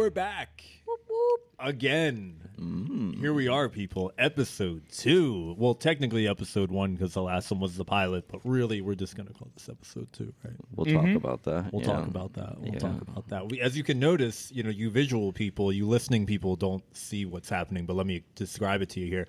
we're back. Whoop, whoop. Again. Here we are, people. Episode 2. Well, technically episode 1 because the last one was the pilot, but really we're just going to call this episode 2, right? We'll talk about that. We'll talk about that. As you can notice, you visual people, you listening people don't see what's happening, but let me describe it to you here.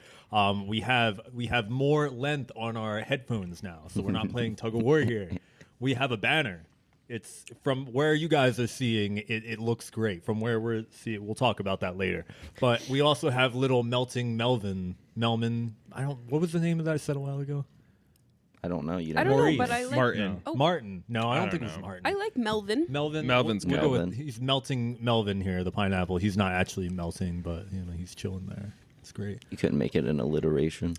We have more length on our headphones now, so we're not playing tug of war here. We have a banner. It's from where you guys are seeing it. It looks great. From where we're seeing, we'll talk about that later. But we also have little melting Melvin. What was the name of that I said a while ago? I don't know. I don't know, but I like Martin. Oh. Martin. No, I don't think it was Martin. I like Melvin. Melvin's we'll good. go with, he's melting Melvin here, the pineapple. He's not actually melting, but he's chilling there. It's great. You couldn't make it an alliteration.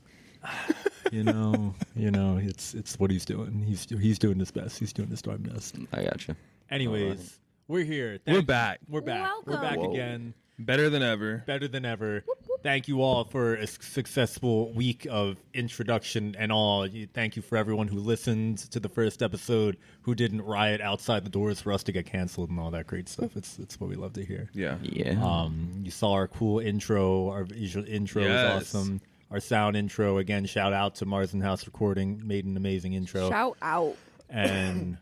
It's what he's doing. He's doing his best. He's doing his darn best. I gotcha. Anyways, we're here. We're back. We're back. Welcome. We're back Whoa. again. Better than ever. Better than ever. Thank you all for a successful week of introduction and all. Thank you for everyone who listened to the first episode, who didn't riot outside the doors for us to get canceled and all that great stuff. It's what we love to hear. Yeah. Yeah. You saw our cool intro. Our visual intro Yes. is awesome. Our sound intro, again, shout out to Marsden House Recording, made an amazing intro. Shout out. And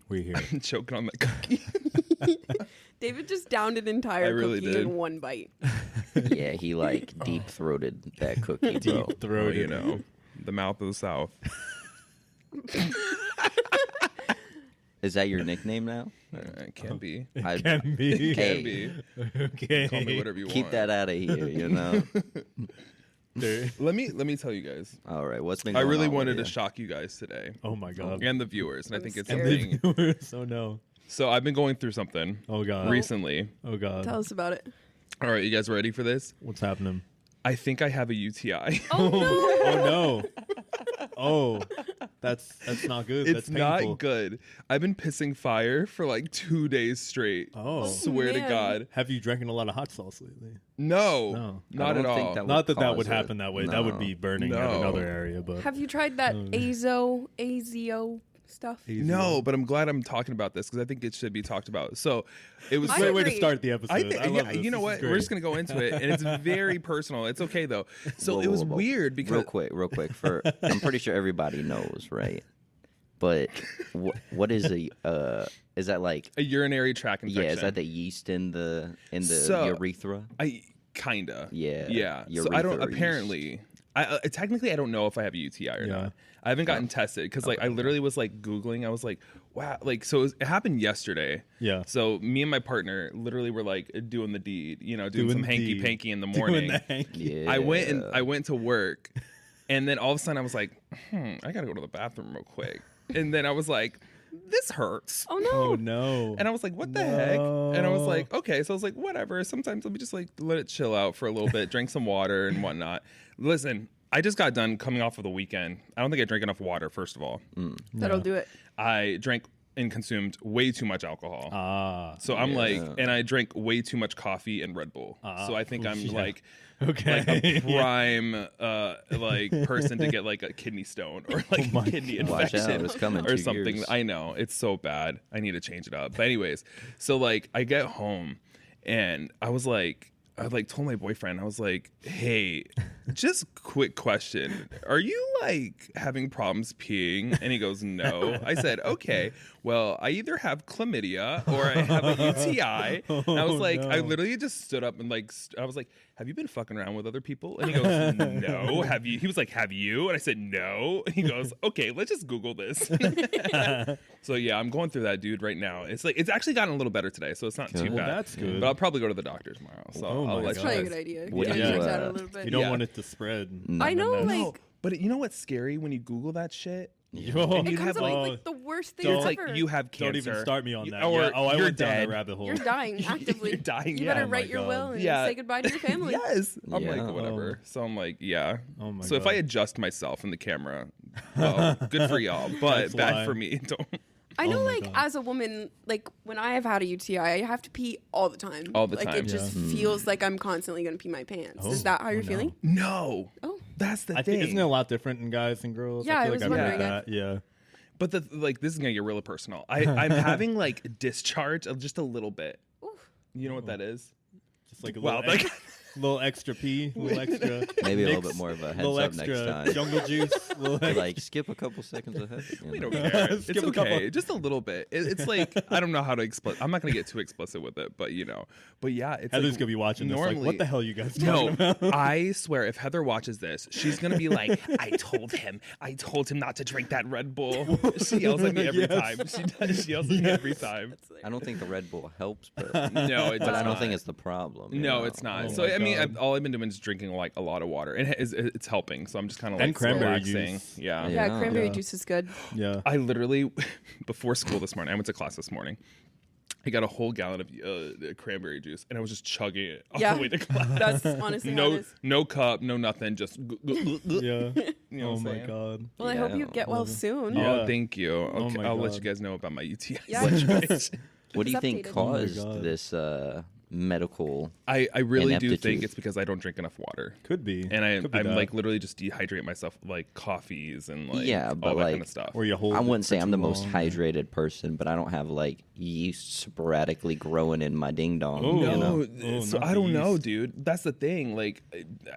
we're here. I'm choking on that cookie. David just downed an entire really cookie did. in one bite. Yeah, he deep throated that cookie, bro. Deep throated. The mouth of the South. Is that your nickname now? It can be. Can be. Can be. Okay. Call me whatever you Keep want. that out of here, Let me tell you guys. All right, what's been I going really on wanted with to you? shock you guys today. Oh my god. And the viewers. And I I'm think it's scared. something. Oh no. So I've been going through something Oh god. recently. Oh god. Tell us about it. All right, you guys ready for this? What's happening? I think I have a UTI. Oh no! Oh no. Oh, that's not good. It's That's painful. not good. I've been pissing fire for like 2 days straight. Oh. Swear to man. God. Have you drank a lot of hot sauce lately? No. Not I at don't think all. that Not that cause would it. happen that way. That No. would be burning at No. another area. But Have you tried that AZO stuff? No, but I'm glad I'm talking about this because I think it should be talked about. So it was I great way to agree. start the episode. I I, think, love yeah, this. you know This what? is great. We're just gonna go into it, and it's very personal. It's okay though. So Whoa, it was whoa, whoa. weird because real quick. I'm pretty sure everybody knows, right? But what is is that like? a urinary tract infection. Yeah, is that the yeast in the So- urethra? I kinda. Yeah, Yeah. So I don't. urethra Apparently, technically I don't know if I have a UTI or Yeah. not. I haven't gotten tested because I literally was like Googling. I was like, wow. So it happened yesterday. Yeah. So me and my partner literally were like doing the deed. Doing Doing some the hanky deed. panky in the Doing morning. the hanky. Yeah, I went to work, and then all of a sudden I was like, I gotta go to the bathroom real quick. And then I was like, this hurts. Oh no! Oh no. And I was like, what the heck? And I was like, okay. So I was like, whatever. Sometimes let me just like let it chill out for a little bit, drink some water and whatnot. Listen, I just got done coming off of the weekend. I don't think I drank enough water, first of all. That'll do it. I drank and consumed way too much alcohol. So I'm Yeah. like, and I drank way too much coffee and Red Bull. So I think I'm yeah. like Okay. a prime like person to get like a kidney stone or like a kidney Watch out, infection it's coming or 2 something. years. I know it's so bad. I need to change it up. But anyways, so like I get home and I like told my boyfriend, I was like, hey, just quick question. Are you like having problems peeing? And he goes, no. I said, okay, well, I either have chlamydia or I have a UTI. And I was like, no. I literally just stood up and like, I was like, have you been fucking around with other people? And he goes, no. Have you? He was like, have you? And I said, no. And he goes, okay, let's just Google this. So yeah, I'm going through that, dude, right now. It's like, it's actually gotten a little better today, so it's not too Good. bad. Well, that's good. But I'll probably go to the doctor tomorrow. So Oh I'll my let That's you probably a guys- good idea. What Get do your you, checks out uh, a little bit. You don't Yeah. want it to spread. I know, And then- like But you know what's scary when you Google that shit? Yo, And it you comes have up like, with like the worst thing don't- it's like ever. you have don't cancer. even start me on that. Or Yeah. Oh, I you're went down dead. that rabbit hole. You're dying actively. You're dying. You Yeah. better Oh write my your God. will and Yeah. say goodbye to your family. Yes. I'm Yeah. like, whatever. So I'm like, yeah. Oh my so if God. I adjust myself in the camera, well, good for y'all, but That's bad why. for me. Don't. I know, Oh my like, God. as a woman, like, when I have had a UTI, I have to pee all the time. All the like, time. it just feels like I'm constantly going to pee my pants. Oh. Is that how Oh, you're no. feeling? No. Oh. That's the I thing. think isn't it a lot different in guys and girls? Yeah, I I feel was like I've heard wondering that. Yeah. But this is gonna get really personal. I'm having like discharge of just a little bit. Oof. You know what that is? Just like a Wow, little, little extra pee, little extra. Maybe a little mix, bit more of a heads little up extra next time. jungle juice. Little Like skip a couple seconds ahead. You We know. don't care. It's Skip a okay. couple. Just a little bit. It's like I don't know how to explain. I'm not gonna get too explicit with it, but But yeah, it's Heather's like, gonna be watching this. Like, what the hell, you guys talking No, about? I swear, if Heather watches this, she's gonna be like, "I told him not to drink that Red Bull." She yells at me every Yes. time. She does. She yells at me every time. I don't think the Red Bull helps, but No, it does but I don't not. think it's the problem. you No, know? it's not. Oh So my I mean, God. all I've been doing is drinking like a lot of water, and it's helping. So I'm just kind of And like cranberry relaxing. juice. Yeah. Yeah, Yeah. cranberry Yeah. juice is good. Yeah. I literally, before school this morning, I went to class this morning. I got a whole gallon of cranberry juice, and I was just chugging it all Yeah. the way to class. That's honestly how it is. No cup, no nothing, just. Yeah. You know what Oh I'm my saying? God. Well, I Yeah, hope I you don't get well love it. soon. Yeah. Oh, thank you. Oh Okay, my I'll let you God. guys know about my UTI Yeah. situation. What do you Keep us think updated. Oh my caused God. this medical? I really do Ineptitude. think it's because I don't drink enough water. Could be. And Could be I'm that. like literally just dehydrate myself like coffees and like Yeah, but, all that like, kind of stuff. Or you hold. I it wouldn't for say I'm too the most long. hydrated person, but I don't have like yeast sporadically growing in my ding dong. Oh. You know? No, Oh, so not I the don't know, yeast. dude. That's the thing. Like,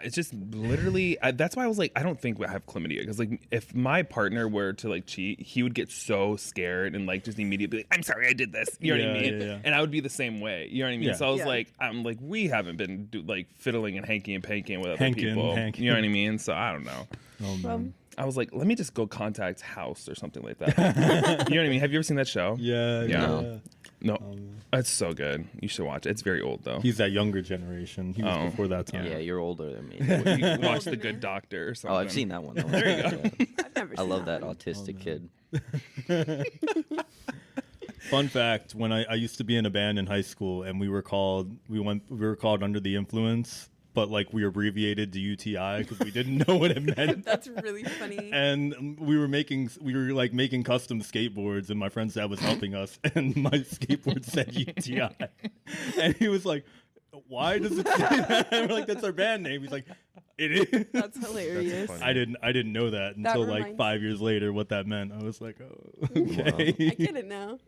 it's just literally. That's why I was like, I don't think I have chlamydia because like, if my partner were to like cheat, he would get so scared and like just immediately, like, I'm sorry, I did this. You know what I Yeah, mean? yeah, yeah. And I would be the same way. You know what I mean? Yeah. So I was Yeah. like, I'm like, we haven't been like fiddling and hanky and panking with other Hankin', people. hankin'. You know what I mean? So I don't know. Oh, man. Well, I was like, let me just go contact House or something like that. You know what I mean? Have you ever seen that show? Yeah. Yeah. No. No, it's so good. You should watch it. It's very old though. He's that younger generation. He was Oh. before that time. Yeah, you're older than me. You can watch The Good Doctor or something. Oh, I've seen that one. Though. There you go. I've never I seen love that one. autistic kid. Fun fact: when I used to be in a band in high school, and we were called Under the Influence, but like we abbreviated to UTI because we didn't know what it meant. That's really funny. And we were making custom skateboards, and my friend's dad was helping us, and my skateboard said UTI, and he was like, "Why does it say that?" And we're like, "That's our band name." He's like, "It is." That's hilarious. funny. I didn't know that until like reminds- 5 years later what that meant. I was like, "Oh, I okay." get it now.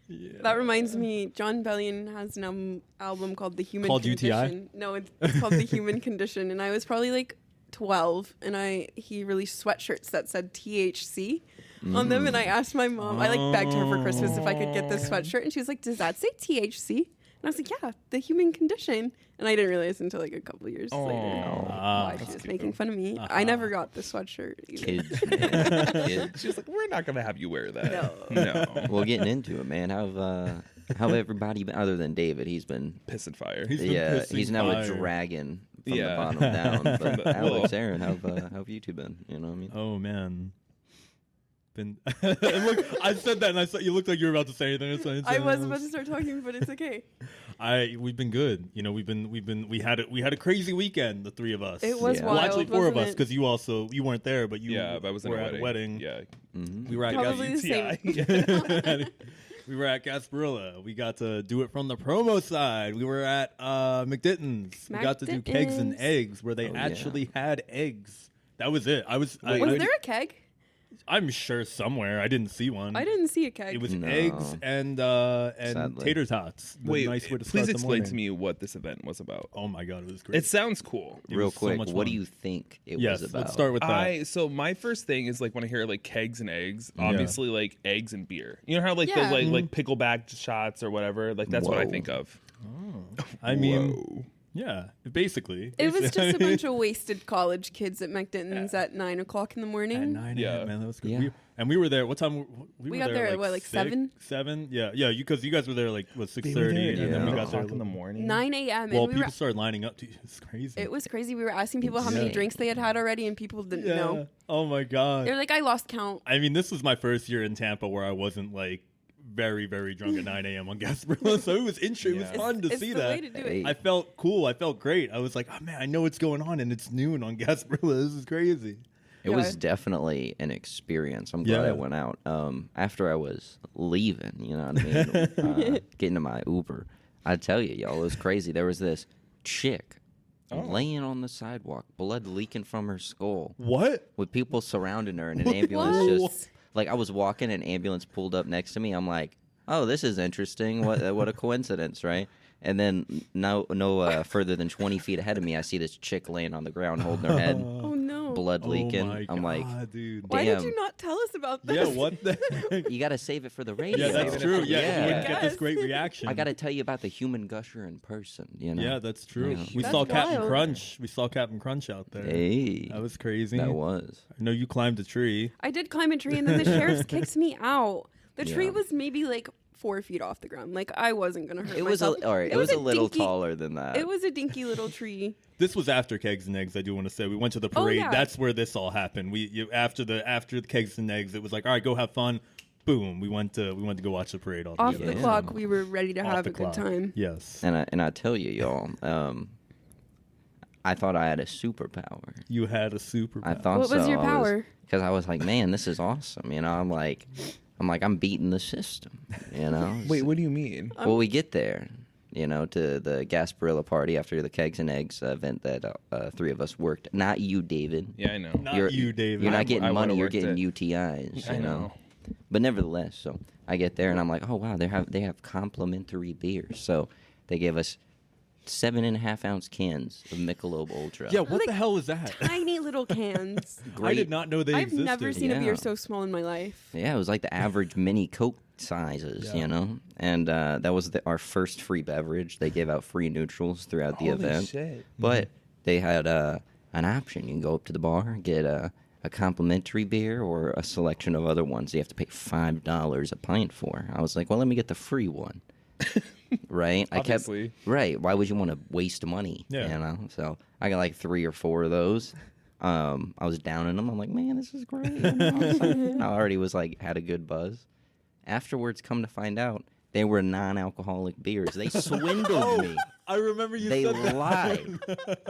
Yeah. That reminds me, John Bellion has an album called The Human Called UTI? Condition. No, it's called The Human Condition. And I was probably like 12, and he released sweatshirts that said THC on them. And I asked my mom, I like begged her for Christmas if I could get this sweatshirt. And she was like, does that say THC? And I was like, yeah, The Human Condition. And I didn't realize until like a couple years later why she was making fun of me. I never got the sweatshirt either. Kids, man. Kids. She was like, "We're not gonna have you wear that." No. No. Well, getting into it, man. How've everybody been? Other than David, he's been. Piss and fire. He's been Yeah, pissing he's now fire. a dragon from Yeah. the bottom down. But the- Alex, Aaron, how've you two been? You know what I mean? Oh man. Been look, I said that and I saw you looked like you were about to say anything. So I was about to start talking, but it's okay. We've been good. You know, we had a crazy weekend, the three of us. It was Yeah. Well, wild. actually four of wasn't us it? because you weren't there, but you Yeah, but I was in were a at wedding. a wedding. Yeah. Mm-hmm. We were at Probably the same. we were at Gasparilla. We got to do it from the promo side. We were at McDitton's. We got to do kegs and McDitton's. eggs where they Oh, yeah. actually had eggs. That was it. Was there a keg? I'm sure somewhere. I didn't see one. I didn't see a keg. It was No. eggs and Sadly. tater tots. The Wait, nice way to start please the explain morning. to me what this event was about. Oh my god, it was great. It sounds cool. It Real was so quick, much what do fun. you think it Yes, was about? let's start with that. So my first thing is like when I hear like kegs and eggs, obviously like eggs and beer. You know how like Yeah. the like pickleback shots or whatever. Like that's what I Whoa. think of. I mean, Whoa. yeah, basically. It was just a bunch of wasted college kids at McDitton's at 9 o'clock in the At morning. 9 Yeah. a.m., man, that was good. Yeah. And we were there. What time? We got there at, what, like 7? 7? Yeah, yeah. Because you guys were there like what 6:30, They were there and at then we 9 got there o'clock in the morning. 9 a.m. Well, and we people were, started lining up. Dude, it's crazy. it was crazy. We were asking people how many Yeah. drinks they had already, and people didn't yeah. know. Oh my god. They were like, I lost count. I mean, this was my first year in Tampa where I wasn't like very, very drunk at 9 a.m. on Gasparilla, so it was interesting. It was Yeah. fun to It's see the that. way to do it. Hey. I felt cool. I felt great. I was like, oh man, I know what's going on, and it's noon on Gasparilla. This is crazy. It Yeah. was definitely an experience. I'm glad Yeah. I went out. After I was leaving, you know what I mean? Getting to my Uber. I tell you, y'all, it was crazy. There was this chick laying on the sidewalk, blood leaking from her skull, What? with people surrounding her, and an ambulance What? just like I was walking, an ambulance pulled up next to me. I'm like, oh, this is interesting. What a coincidence, right? And then no further than 20 feet ahead of me, I see this chick laying on the ground holding her head, Oh no. blood leaking. Oh my I'm like, God, dude. Why did damn. you not tell us about this? Yeah, what the? You got to save it for the radio. Yeah, that's true. Yeah, you wouldn't get this Yes. great reaction. I got to tell you about the human gusher in person, you know? Yeah, that's true. Yeah. We That's saw Captain wild. Crunch. We saw Captain Crunch out there. Hey, That was crazy. that was. I know you climbed a tree. I did climb a tree, and then the sheriff kicked me out. The tree Yeah. was maybe like 4 feet off the ground. Like I wasn't gonna hurt It was myself. all right. It was a little dinky- taller than that. It was a dinky little tree. This was after Kegs and Eggs. I do want to say we went to the parade. yeah. That's where this all happened. After the Kegs and Eggs, it was like, all right, go have fun. Boom. We went to go watch the parade all Off together. the Yeah. clock, we were ready to Off have the a good clock. time. Yes. And I tell you, y'all, I thought I had a superpower. You had a super. I thought What so. was your power? Because I was like, man, this is awesome. You know, I'm like, I'm beating the system. You know. Wait, what do you mean? Well, we get there, you know, to the Gasparilla party after the Kegs and Eggs event that three of us worked. Not you, David. Yeah, I know. Not you, David. You're I not getting would've money. You're worked getting it. UTIs. I You know. But nevertheless, so I get there and I'm like, oh wow, they have complimentary beers. So they gave us 7.5 ounce cans of Michelob Ultra. Yeah, what Like the hell is that? Tiny little cans. I did not know they I've existed. never seen a Yeah. beer so small in my life. Yeah, it was like the average mini Coke sizes, Yeah. you know? And that was our first free beverage. They gave out free neutrals throughout the Holy event. shit. But they had an option. You can go up to the bar, get a complimentary beer or a selection of other ones you have to pay $5 a pint for. I was like, well, let me get the free one. Right? Obviously. Right. Why would you want to waste money? Yeah. You know? So I got like 3 or 4 of those. I was down in them. I'm like, man, this is great. You know? I already was like, had a good buzz. Afterwards, come to find out, they were non-alcoholic beers. They swindled me. I remember you They said that. lied.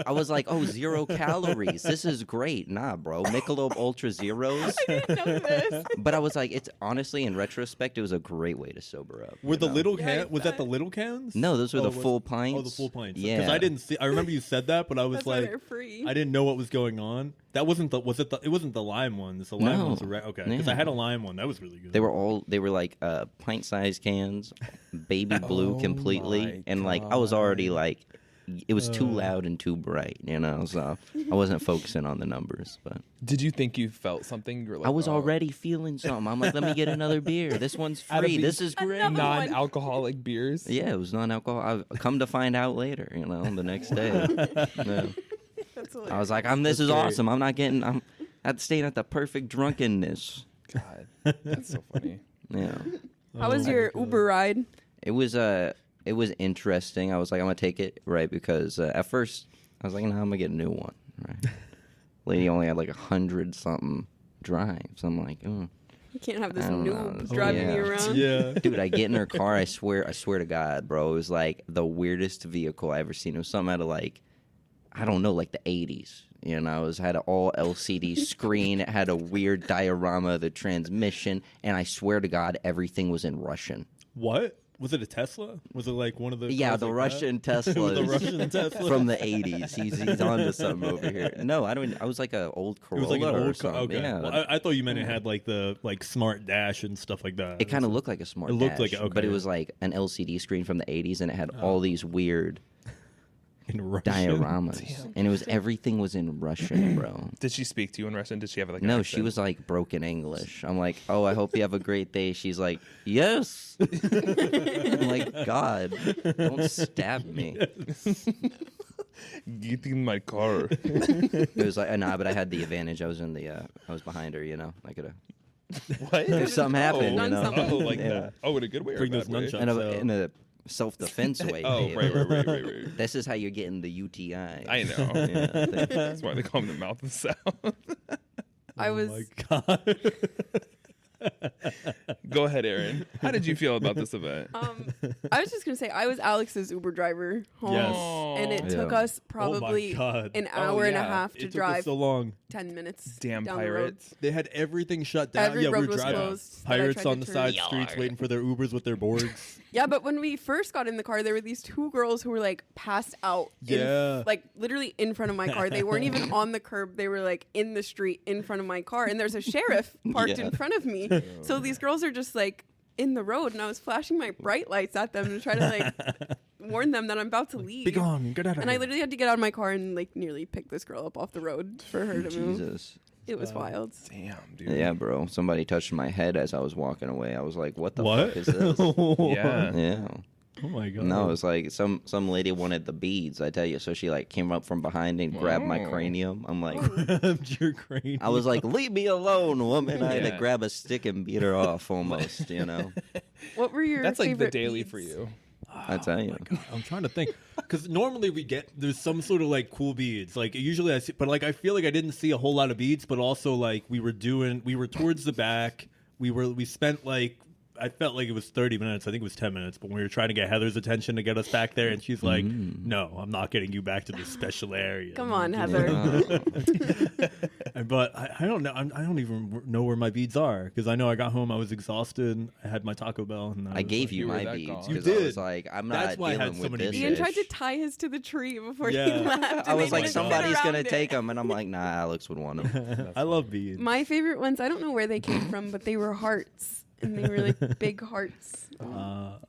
I was like, oh, 0 calories. This is great. Nah, bro. Michelob Ultra Zeros. I didn't know this. But I was like, it's honestly, in retrospect, it was a great way to sober up. Were you the know? little Yeah, can? Was that the little cans? No, those were the was- full pints. Oh, the full pints. Yeah. Because I didn't see. I remember you said that, but I was That's why like, they're free. I didn't know what was going on. That wasn't the. Was it the? It wasn't the lime one. The lime No. one's okay. Because I Yeah. had a lime one. That was really good. They were like pint-sized cans, baby blue Oh completely, my and like I was already God. like, it was too loud and too bright, you know. So I wasn't focusing on the numbers, but Did you think you felt something? You were like, I was oh, already feeling something. I'm like, let me get another beer. This one's Out of free. This these is great. Another one. non-alcoholic beers. Yeah, it was non-alcohol. I've come to find out later, you know, the next day. Yeah. That's I hilarious. was like, this is great. awesome. I'm staying at the perfect drunkenness. God, that's so funny. Yeah. How was Oh your my God. Uber ride? It was interesting. I was like, I'm gonna take it, right? Because at first I was like, no, I'm gonna get a new one, right? Lady only had like 100 something drives. I'm like, oh. You can't have this I don't know. noob Oh, driving yeah. me around. Yeah. Dude, I get in her car. I swear to God, bro. It was like the weirdest vehicle I ever seen. It was something out of like, I don't know, like the 80s. You know, it had an all LCD screen. It had a weird diorama of the transmission, and I swear to God, everything was in Russian. What? Was it a Tesla? Was it like one of the? Yeah, cars the like Russian that? Tesla. The Russian Tesla from the 80s. He's onto something over here. No, I don't. I was like an old It Corolla was like an or old something. car. Okay. Yeah, Well, I thought you meant it had like the smart dash and stuff like that. it kind of looked like a smart. It looked like dash, it, but it okay. was like an LCD screen from the 80s, and it had all these weird in Russian. dioramas, and it was everything was in Russian, bro. Did she speak to you in Russian? Did she have like? No, an she accent? was like broken English. I'm like, oh, I hope you have a great day. She's like, yes. I'm like, God, don't stab me. Get in my car. It was like, nah, but I had the advantage. I was I was behind her, you know. I could have. What? If something happened, Done you know. something. Oh, like Yeah. that. Oh, in a good way or Bring a those bad way? nunchucks. In a self-defense way. Oh, babe. right. This is how you're getting the UTI. I know. Yeah, That's why they call him the mouth of the South. I was. Oh my God. Go ahead, Aaron. How did you feel about this event? I was just gonna say I was Alex's Uber driver home, Yes. and it took Yeah. us probably an hour and a half It to took us drive so long. 10 minutes. Damn down the road. pirates. They had everything shut down. Every yeah, we road were was driving. closed that I Pirates tried on to the turn. side streets waiting for their Ubers with their boards. Yeah, but when we first got in the car, there were these 2 girls who were like passed out. Yeah. Like literally in front of my car. They weren't even on the curb. They were like in the street in front of my car. And there's a sheriff parked Yeah. in front of me. So these girls are just like in the road, and I was flashing my bright lights at them to try to like warn them that I'm about to leave. Be gone, get out of And here. I literally had to get out of my car and like nearly pick this girl up off the road for her to move. Jesus. It was wild. Damn, dude. Yeah, bro. Somebody touched my head as I was walking away. I was like, "What the What? fuck is this?" Yeah. Yeah. Oh my god. No, it's like some lady wanted the beads. I tell you, so she like came up from behind and grabbed my Oh. cranium. I'm like, Your cranium. I was like, "Leave me alone, woman!" I had to Yeah. grab a stick and beat her off, almost. What were your That's like the favorite daily beads? for you. I tell you. I'm trying to think, because normally there's some sort of like cool beads. Like usually I see, but like I feel like I didn't see a whole lot of beads. But also like we were towards the back. We spent like, I felt like it was 30 minutes. I think it was 10 minutes. But we were trying to get Heather's attention to get us back there, and she's like, "No, I'm not getting you back to this special area." Come on, Heather. But I don't know. I don't even know where my beads are, because I know I got home, I was exhausted. I had my Taco Bell, and I was gave like, you You were my that beads gone. because You I was did. like, I'm That's not why I had dealing so with many this. beads. Ian tried to fish. tie his to the tree before Yeah. he left. I and was they like, didn't somebody's get gonna around take it. them, and I'm like, nah, Alex would want them. I love beads. My favorite ones, I don't know where they came from, but they were hearts. And they were like big hearts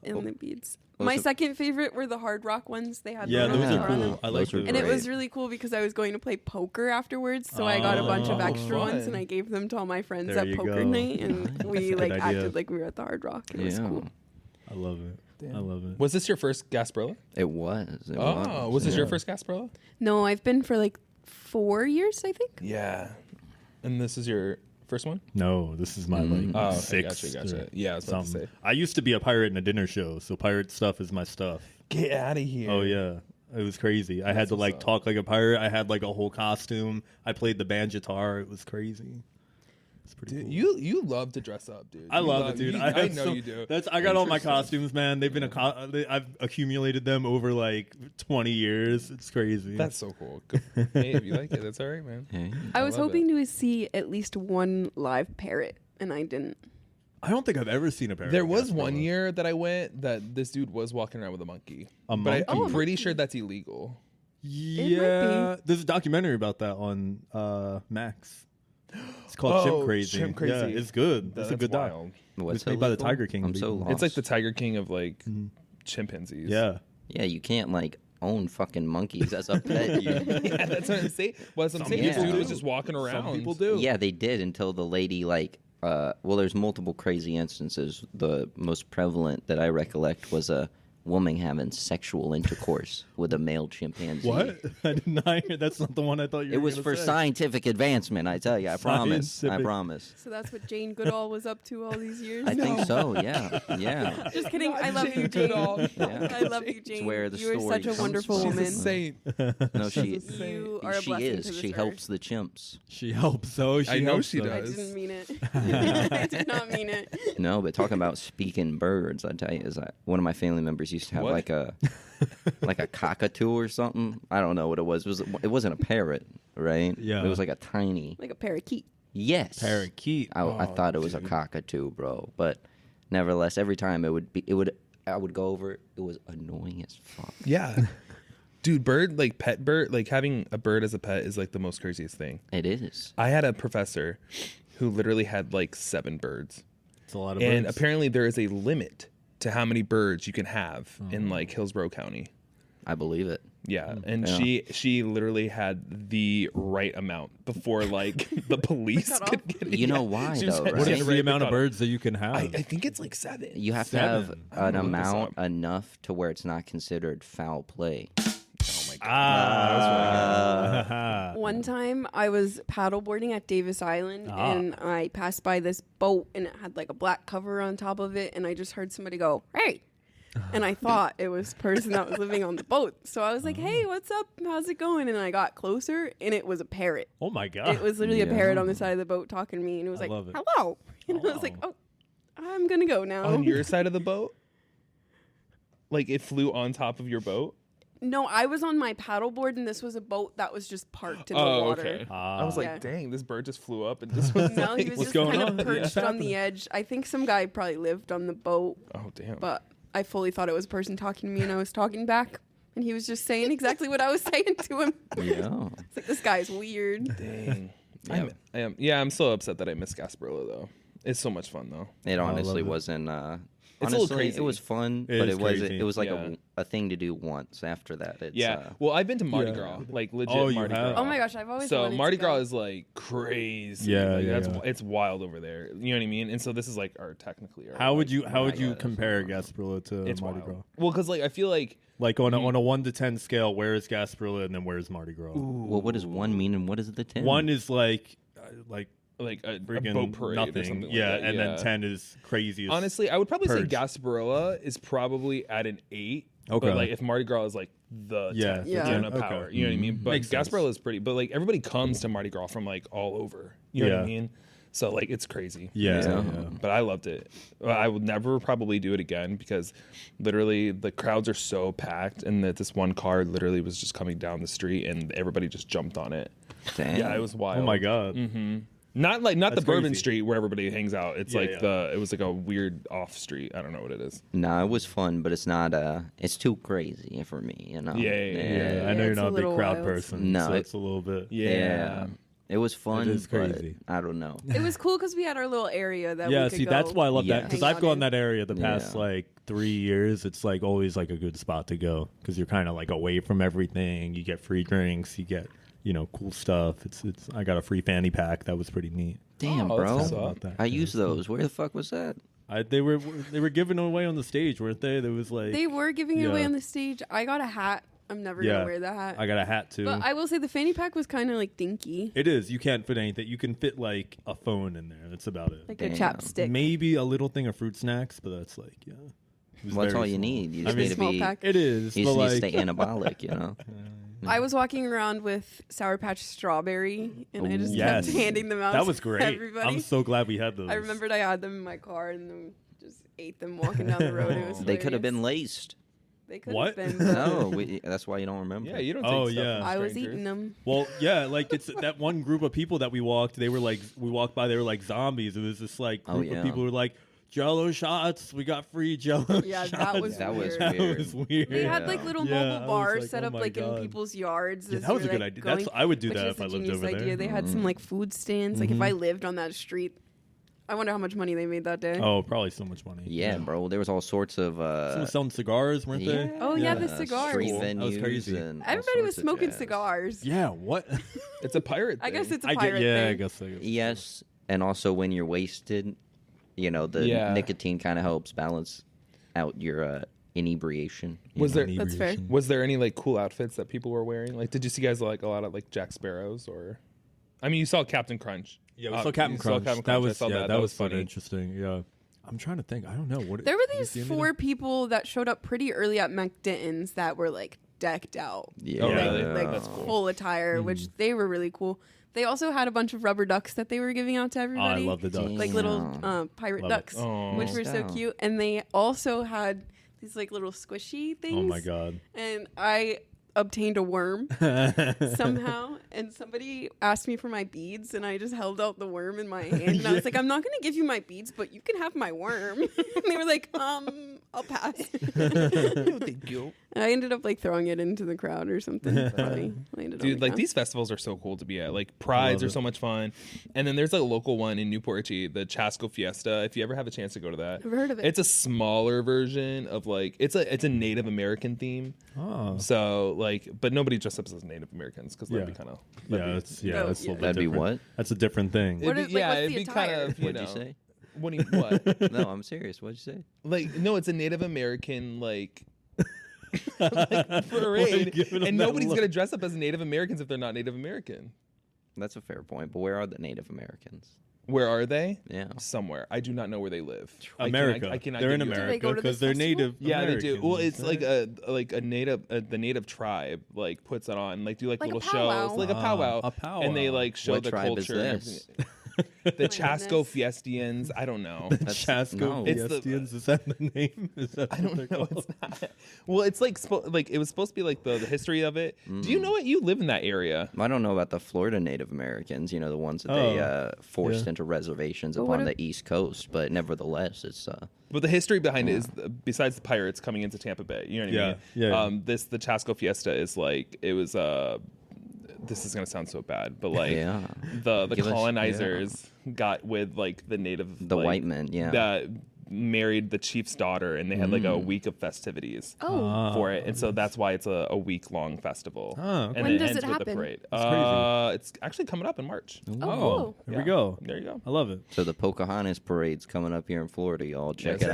in the beads. My second favorite were the Hard Rock ones. They had Yeah, the those ones are on them. cool. I like Those are those. And it Great. was really cool because I was going to play poker afterwards, so I got a bunch of Oh, extra ones fun. and I gave them to all my friends There at you poker go. night, and we like Good idea. acted like we were at the Hard Rock. It was cool. I love it. I love it. Was this your first Gasparilla? It was. It Oh, was this yeah. your first Gasparilla? No, I've been for like 4 years, I think. Yeah. And this is your first one? No, this is my like Oh, okay, sixth. gotcha. or Yeah, I was about to something. say. I used to be a pirate in a dinner show, so pirate stuff is my stuff. Get out of here. Oh yeah, it was crazy. I had to like what's up. talk like a pirate. I had like a whole costume. I played the band guitar. It was crazy. It's pretty Dude, cool. you love to dress up, dude. I You love it, dude. I have know so- you do. I got all my costumes, man. They've been I've accumulated them over like 20 years. It's crazy. That's so cool. Good. Hey, if you like it, that's all right, man. Yeah. I was love hoping to see at least one live parrot, and I didn't. I don't think I've ever seen a parrot. There like was that one before. year that I went that this dude was walking around with a monkey. A But monkey? Oh, a I'm pretty monkey. sure that's illegal. Yeah, there's a documentary about that on Max. It's called Chimp Crazy. Chimp Crazy. Yeah, it's good. It's a That's good doc. wild. What's It's made by the illegal? Tiger King I'm so people. lost. It's like the Tiger King of like chimpanzees. Yeah. Yeah, you can't like own fucking monkeys as a pet. Yeah, that's what I'm saying. Well, that's what I'm saying. This people dude was do. just walking around. Some people do. Yeah, they did until the lady well, there's multiple crazy instances. The most prevalent that I recollect was a woman having sexual intercourse with a male chimpanzee. What? I did not hear. That's not the one I thought you were It was gonna for say. scientific advancement, I tell you. I promise. I Scientific. promise. So that's what Jane Goodall was up to all these years. I think so, yeah. Yeah. Just kidding. I love you, Jane. Goodall. Yeah. I love you, Jane. where the you are story such a comes wonderful from. She's woman. a saint. No, she You are a she blessing is. to this She earth. helps the chimps. She helps. So she I know helps she them. I does. didn't mean it. I did not mean it. No, but talking about speaking birds, I tell you, one of my family members used to have What? like a cockatoo or something. I don't know what it was. It wasn't a parrot, right? Yeah. It was like a tiny. Like a parakeet. Yes. Parakeet. I thought it was a cockatoo, bro. But nevertheless, every time I would go over. It was annoying as fuck. Yeah. Dude, pet bird, like having a bird as a pet is like the most craziest thing. It is. I had a professor who literally had like 7 birds. It's a lot of And birds. apparently there is a limit to how many birds you can have in like Hillsborough County. I believe it. Yeah, and Yeah. she literally had the right amount before like the police Cut could off. get it. You know why, She was though, had- right? What she had is to write the it amount of down. birds that you can have? I think it's like 7. You have to 7. have I'm an gonna look this amount up. enough to where it's not considered foul play. Oh my god. One time I was paddleboarding at Davis Island and I passed by this boat and it had like a black cover on top of it and I just heard somebody go, "Hey." And I thought it was the person that was living on the boat. So I was like, "Hey, what's up? How's it going?" And I got closer and it was a parrot. Oh my god. It was literally a Yeah. parrot on the side of the boat talking to me and it was I like, love it. "Hello." And I was like, "Oh, I'm going to go now." On your side of the boat? Like it flew on top of your boat? No, I was on my paddleboard and this was a boat that was just parked in the Oh, water. okay. I was like, Yeah. dang, this bird just flew up and just was No, like, he was What's just going kind on? of perched Yeah. on the edge. I think some guy probably lived on the boat, oh damn. but I fully thought it was a person talking to me and I was talking back. And he was just saying exactly what I was saying to him. Yeah. It's like, this guy's weird. Dang. Yeah. I'm so upset that I missed Gasparilla though. It's so much fun though. It honestly it. wasn't. It's a Honestly, little crazy. It was fun, It but is crazy. it was like Yeah. a thing to do once. After that, it's Well, I've been to Mardi Yeah. Gras, like legit Oh, you Mardi have? Gras. Oh my gosh, I've always So wanted Mardi to go. Gras is like crazy. Yeah, like, yeah. it's wild over there. You know what I mean? And so this is like our technically. Our, How would like, you compare Gasparilla to It's Mardi wild. Gras? Well, because like I feel like Like on a 1 to 10 scale, where is Gasparilla and then where is Mardi Gras? Well, what does 1 mean and what is the 10? 1 is like a freaking boat parade nothing. or something. Yeah, like that. and then 10 is crazy. Honestly, I would probably Purge. say Gasparilla is probably at an 8. Okay. But like if Mardi Gras is like the Yeah, 10, Yeah. the 10 of okay. power. You know what I mean? But Makes sense. Gasparilla is pretty. But like everybody comes to Mardi Gras from like all over. You know what I Yeah. mean? So like it's crazy. yeah, Yeah. yeah. But I loved it. I would never probably do it again because literally the crowds are so packed and that this one car literally was just coming down the street and everybody just jumped on it. Damn. Yeah, it was wild. Oh my god. Not the That's Bourbon crazy. Street where everybody hangs out. It's Yeah, like yeah. it was like a weird off street. I don't know what it is. No, it was fun, but it's not. It's too crazy for me. You know. Yeah. Yeah, I know Yeah, you're it's not a a big little crowd wild. person. No, so it- it's a little bit. Yeah. It was fun. is crazy. But I don't know. It was cool because we had our little area that Yeah, we could see, go that's why I love that Yeah. because hang I've out gone in. that area the past Yeah. like 3 years. It's like always like a good spot to go because you're kind of like away from everything. You get free drinks. You get cool stuff. It's I got a free fanny pack that was pretty neat. Damn, Oh, that's bro. what's About up. that. I used those. Where the fuck was that? They were giving them away on the stage, weren't they? There was like They were giving it away Yeah. on the stage. I got a hat. I'm never Yeah. gonna wear the hat. I got a hat too. But I will say the fanny pack was kind of like dinky, It is. You can't fit anything. You can fit like a phone in there. That's about it. like a Damn. chapstick. Maybe a little thing of fruit snacks, but that's like It was Well, that's very all you small. need. You I just mean, need to Small be. pack. It is, You but just need to like stay anabolic. You know. I was walking around with Sour Patch Strawberry, and I just Yes. kept handing them out. that was to great. Everybody. I'm so glad we had those. I remembered I had them in my car, and then just ate them walking down the road. It was They could have been hilarious. laced. They could What? have been. No, that's why you don't remember. Yeah, you don't. Oh, take stuff yeah. from I was strangers. eating them. Well, yeah, like it's that one group of people that we walked. They were like, we walked by. They were like zombies. It was this like Oh, group yeah. of people who were like, Jello shots. We got free Jello. Yeah, shots. that was That was weird. That weird. was weird. They had Yeah. like little Yeah, I mobile was bars like, set oh up my like God. in people's yards. Yeah, as that was a you're, good like, idea. going, I would do which that was if I a lived genius over there. idea. They had some like food stands. Like if I lived on that street, I wonder how much money they made that day. Oh, probably so much money. Yeah, bro. There was all sorts of. Someone selling cigars, weren't they? Oh, yeah, the cigars. Street Cool. That was venues crazy. and all Everybody was sorts of smoking jazz. cigars. Yeah. What? It's a pirate. I guess thing. it's a pirate yeah, thing. I guess. Yes, and also when you're wasted, the Yeah. nicotine kind of helps balance out your inebriation. you Was know? there- That's fair. Was there any like cool outfits that people were wearing? Like, did you see guys like a lot of like Jack Sparrows or? I mean, you saw Captain Crunch. Yeah, we saw Captain you Crunch. Captain That Crunch. I was saw that was fun and funny. interesting. Yeah. I'm trying to think. I don't know what. There were did you these see 4 people that showed up pretty early at McDitton's that were like decked out. Yeah, Oh, really? Like That's cool. full attire, which they were really cool. They also had a bunch of rubber ducks that they were giving out to Oh, I everybody. love the ducks. Like little Damn. pirate Love it. ducks, Oh. which were so Wow. cute. And they also had these like little squishy things. Oh my god. And I obtained a worm somehow, and somebody asked me for my beads, and I just held out the worm in my hand, and I was like, "I'm not going to give you my beads, but you can have my worm." And they were like, I'll pass." Thank you. And I ended up like throwing it into the crowd or something funny. I ended on Dude, the like ground. these festivals are so cool to be at. Like Prides love are it. so much fun, and then there's like a local one in Newport Richey, the Chasco Fiesta. If you ever have a chance to go to that, I've heard of it. It's a smaller version of like it's a Native American theme. Oh. So like, but nobody dressed up as Native Americans because that'd Yeah. be kind of Yeah, Oh, that's yeah. a little bit That'd be different. what? That's a different thing. What is- like, what's the it'd be kind attire? of What'd you say? What do you what? No, I'm serious. What'd you say? Like no, it's a Native American like parade, giving 'em and that nobody's look. gonna dress up as Native Americans if they're not Native American. That's a fair point. But where are the Native Americans? Where are they? Yeah. Somewhere. I do not know where they live. America. I cannot They're in give you a- Do they America go to because this they're festival? native. Yeah, they do. Well, Americans, it's right? like a native, the native tribe like puts it on, like do like Like a little powwow. shows, like a powwow, A powwow. and they like show What the tribe is culture. and this? everything. The my Chasco goodness. Fiestians. I don't know. That's- Chasco no. It's the- Fiestians. Is that the name? Is that I what don't they're know. called? It's not. Well, it's like like it was supposed to be like the history of it. Do you know what? You live in that area. I don't know about the Florida Native Americans. The ones that Oh, they forced yeah. into reservations But what upon if- the East Coast. But nevertheless, it's But the history behind it is, besides the pirates coming into Tampa Bay, you know what I mean? Yeah. The Chasco Fiesta is like it was. This is gonna sound so bad, but like Yeah. the Give us- colonizers got with like the native, The like, white men, yeah. that married the chief's daughter, and they had like a week of festivities for it, and so that's why it's a week-long festival. Oh, okay. And When it does ends it with the happen? parade. That's crazy. It's actually coming up in March. Oh, cool. Here Yeah. we go. There you go. I love it. So the Pocahontas parade's coming up here in Florida, y'all. Check Yes,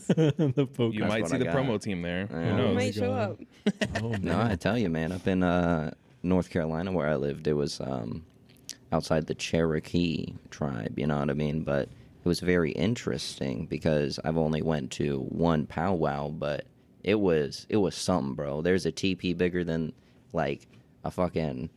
it out. The folk. You That's might what see I the got. promo team there. Yeah. Who You knows? might show God. up. Oh, man. No, I tell you, man. Up in North Carolina where I lived, it was outside the Cherokee tribe. You know what I mean? But it was very interesting because I've only went to one powwow, but it was something, bro. There's a teepee bigger than like a fucking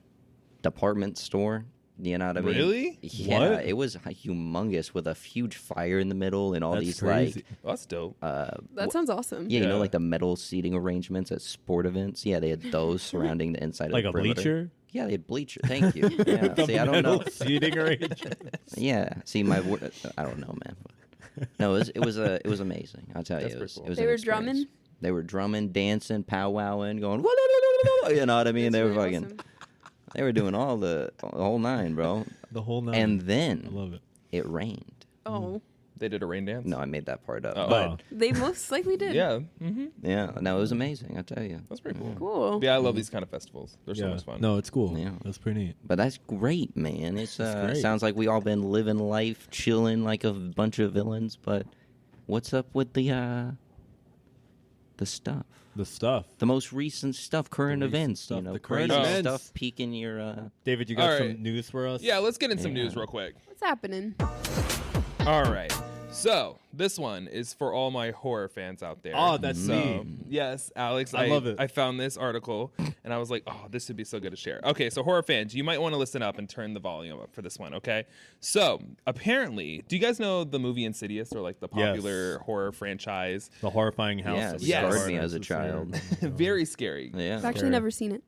department store. You know what I mean? Really? Yeah, What? it was humongous with a huge fire in the middle and all That's these crazy. Well, that's dope. That sounds awesome. yeah, you know, Yeah. like the metal seating arrangements at sport events. Yeah, they had those surrounding the inside Like of a the perimeter. bleacher? Yeah, they had bleacher. Thank you. Yeah. See, I don't know. Seating arrangement. Yeah. See, my I don't know, man. No, it was amazing. I'll tell you, That's it was. pretty cool. It was They an were experience. drumming? They were drumming, dancing, powwowing, going. You know what I mean? That's They were really fucking. awesome. They were doing all the whole nine, bro. The whole night. And I then love it. it rained. Oh, They did a rain dance. No, I made that part up. Oh. But they most likely did. Yeah. Mm-hmm. yeah, no, it was amazing. I tell you. That's pretty cool. Cool. Yeah, I love these kind of festivals. They're so Yeah. much fun. No, it's cool. Yeah. That's pretty neat. But that's great, man. It's great. sounds like we all been living life, chilling like a bunch of villains. But what's up with the stuff? The stuff. The most recent stuff, current recent events. stuff, You know, the current crazy events. stuff peaking your. David, you got All some right. news for us? Yeah, let's get in some Yeah. news real quick. What's happening? All right. So this one is for all my horror fans out there. Oh, that's so, me. Yes, Alex. I love it. I found this article and I was like, oh, this would be so good to share. Okay, so horror fans, you might want to listen up and turn the volume up for this one, okay? So apparently, do you guys know the movie Insidious, or like the popular horror franchise? The horrifying house. Yeah, that it we Yes. scarred saw me in as a child. Very scary. Yeah, I've actually Scary. never seen it.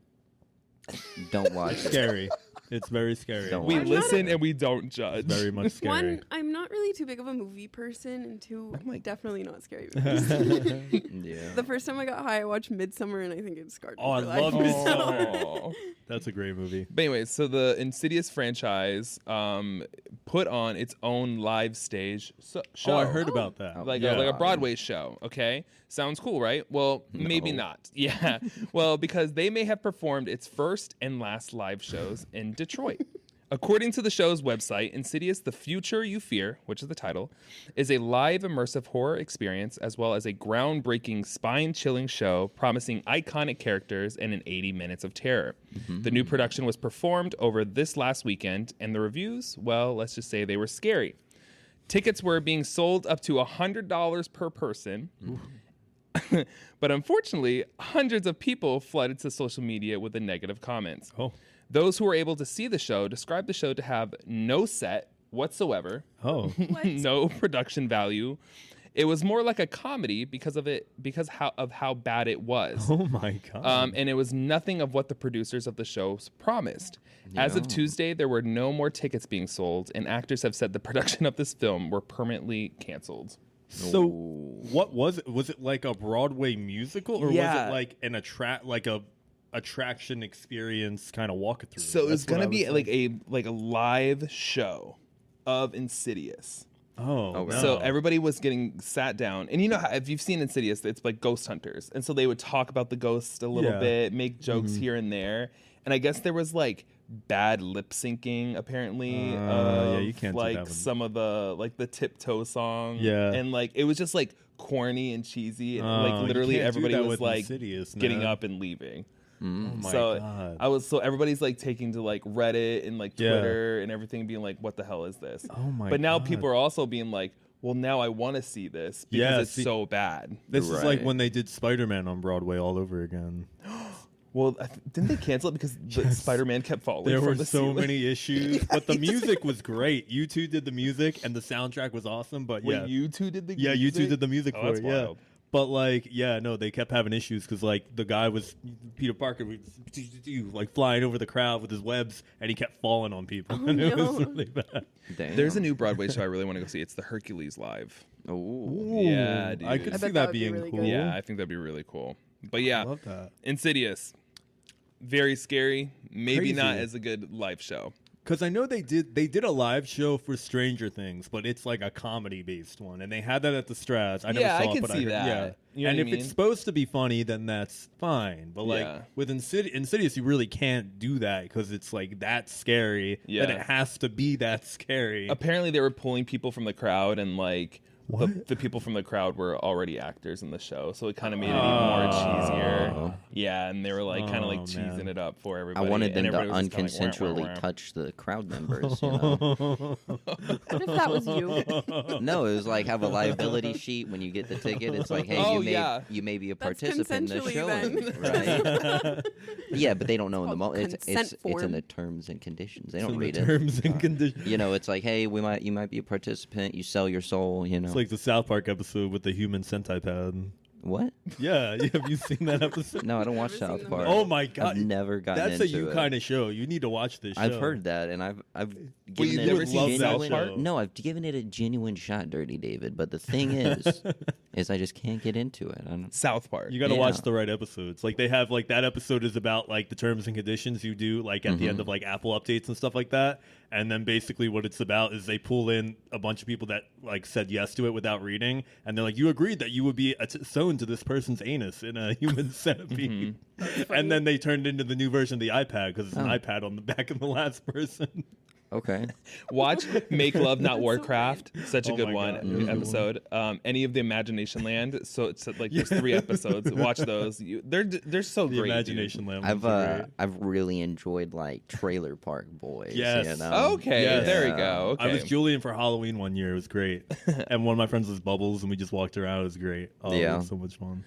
don't watch it. Scary. It's very scary. Don't We watch it. listen and we don't judge. Very much scary. One, I'm not really too big of a movie person, and two, I'm like- definitely not scary movies. Yeah. The first time I got high, I watched Midsummer, and I think it scarred me. Oh, I for life. love Midsommar. Oh. That's a great movie. But anyways, so the Insidious franchise put on its own live stage show. Oh, I heard about that. like yeah. a Broadway show. Okay, sounds cool, right? Well, maybe No. not. Yeah, well, because they may have performed its first and last live shows in Detroit. According to the show's website, Insidious: The Future You Fear, which is the title, is a live immersive horror experience as well as a groundbreaking, spine-chilling show promising iconic characters and an 80 minutes of terror. The new production was performed over this last weekend, and the reviews, well, let's just say they were scary. Tickets were being sold up to $100 per person. But unfortunately, hundreds of people flooded to social media with the negative comments. Oh. Those who were able to see the show described the show to have no set whatsoever, Oh. no production value. It was more like a comedy because of how bad it was. Oh my god. And it was nothing of what the producers of the show promised. As of Tuesday, there were no more tickets being sold, and actors have said the production of this film were permanently canceled. So what was it? Was it like a Broadway musical, or was Yeah. it like an attraction experience kind of walkthrough? So it's That's what gonna I be was like a live show of Insidious. Oh, Okay. no. So everybody was getting sat down, and you know how, if you've seen Insidious, it's like ghost hunters, and so they would talk about the ghost a little Yeah. bit, make jokes here and there, and I guess there was like bad lip syncing apparently. Yeah, Of, you can't do like that with- some of the like the tiptoe song. Yeah. and like it was just like corny and cheesy, and Oh, like you literally can't do everybody that was with like Insidious, getting man. up and leaving. Oh my so god. so everybody's like taking to like Reddit and like Yeah. Twitter and everything, being like, "What the hell is this?" Oh my But now God. people are also being like, "Well, now I want to see this because Yeah, it's see- so bad." This is like Right. when they did Spider-Man on Broadway all over again. Well, didn't they cancel it because the Spider-Man kept falling? There from were the so ceiling? many issues, but the music was great. You two did the music, and the soundtrack was awesome. But Wait, yeah, you two did the yeah, you two music? did the music Oh, for that's it. Yeah, wild. but like, yeah, no, they kept having issues because like the guy was Peter Parker was like flying over the crowd with his webs, and he kept falling on people, and it was no. really bad. Damn. There's a new Broadway show I really want to go see. It's the Hercules Live. Ooh. Yeah, I dude. could I see bet that that would be being really cool. good. Yeah, I think that'd be really cool. But yeah, I love that. Insidious, very scary. Maybe Crazy. not as a good live show. Because I know they did a live show for Stranger Things, but it's like a comedy based one, and they had that at the Straz. I never Yeah, I saw it, can but see I heard, that. yeah. You know And what if I it's mean? supposed to be funny, then that's fine. But like Yeah. with Insidious, you really can't do that because it's like that scary. Yeah. That it has to be that scary. Apparently, they were pulling people from the crowd, and like What? the people from the crowd were already actors in the show, so it kind of made it even more cheesier. Yeah, and they were like kind of like cheesing man. it up for I everybody. wanted and them to everybody was just kinda like, unconsensually wah, wah, wah. touch the crowd members. You know? What if that was you? No, it was like have a liability sheet when you get the ticket. It's like, hey, Oh, you yeah. may be a That's participant in this consensually show, right? Yeah, but they don't know in the called moment. It's consent in form. the terms and conditions. They It's don't in the read it. terms and conditions. You know, it's like, hey, you might be a participant. You sell your soul. You know, It's like the South Park episode with the human centipede. what? Yeah, have you seen that episode? No, I don't watch Never seen South them. Park. Oh my god, I've never gotten that's a into you it. kind of show. You need to watch this show. I've heard that, and I've given you've it never a seen South genuine. Park? No, I've given it a genuine shot, Dirty David. But the thing is I just can't get into it. I don't, South Park. You got to Yeah. watch the right episodes. Like they have like that episode is about like the terms and conditions you do like at the end of like Apple updates and stuff like that. And then basically what it's about is they pull in a bunch of people that like said yes to it without reading, and they're like, "You agreed that you would be sewn to this person's anus in a human centipede." And then they turned into the new version of the iPad because it's an iPad on the back of the last person. okay. Watch Make Love Not Warcraft. Such a Oh good my one God, that's a good episode. Any of the Imagination Land. So it's like there's 3 episodes. Watch those. They're so The great. Imagination Land. I've ones are great. I've really enjoyed like Trailer Park Boys. Yes. You know? Dude. Okay, Yes. there we go. Okay. I was Julian for Halloween one year. It was great. And one of my friends was Bubbles, and we just walked around. It was great. Oh, it Yeah. was so much fun.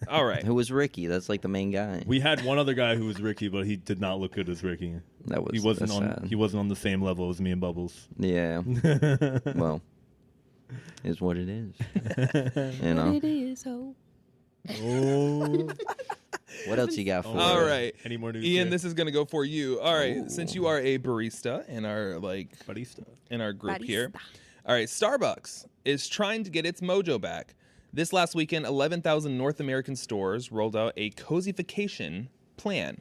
All right. Who was Ricky? That's like the main guy. We had one other guy who was Ricky, but he did not look good as Ricky. That was He wasn't that's on. sad. He wasn't on the same level as me and Bubbles. Yeah. Well, is what it is. You know. It is. Oh. Oh. What else you got for All us? right. Any more news? Ian, here? this is gonna go for you. All right, since you are a barista in our Barista. in our group here. Barista. All right, Starbucks is trying to get its mojo back. This last weekend, 11,000 North American stores rolled out a cozification plan.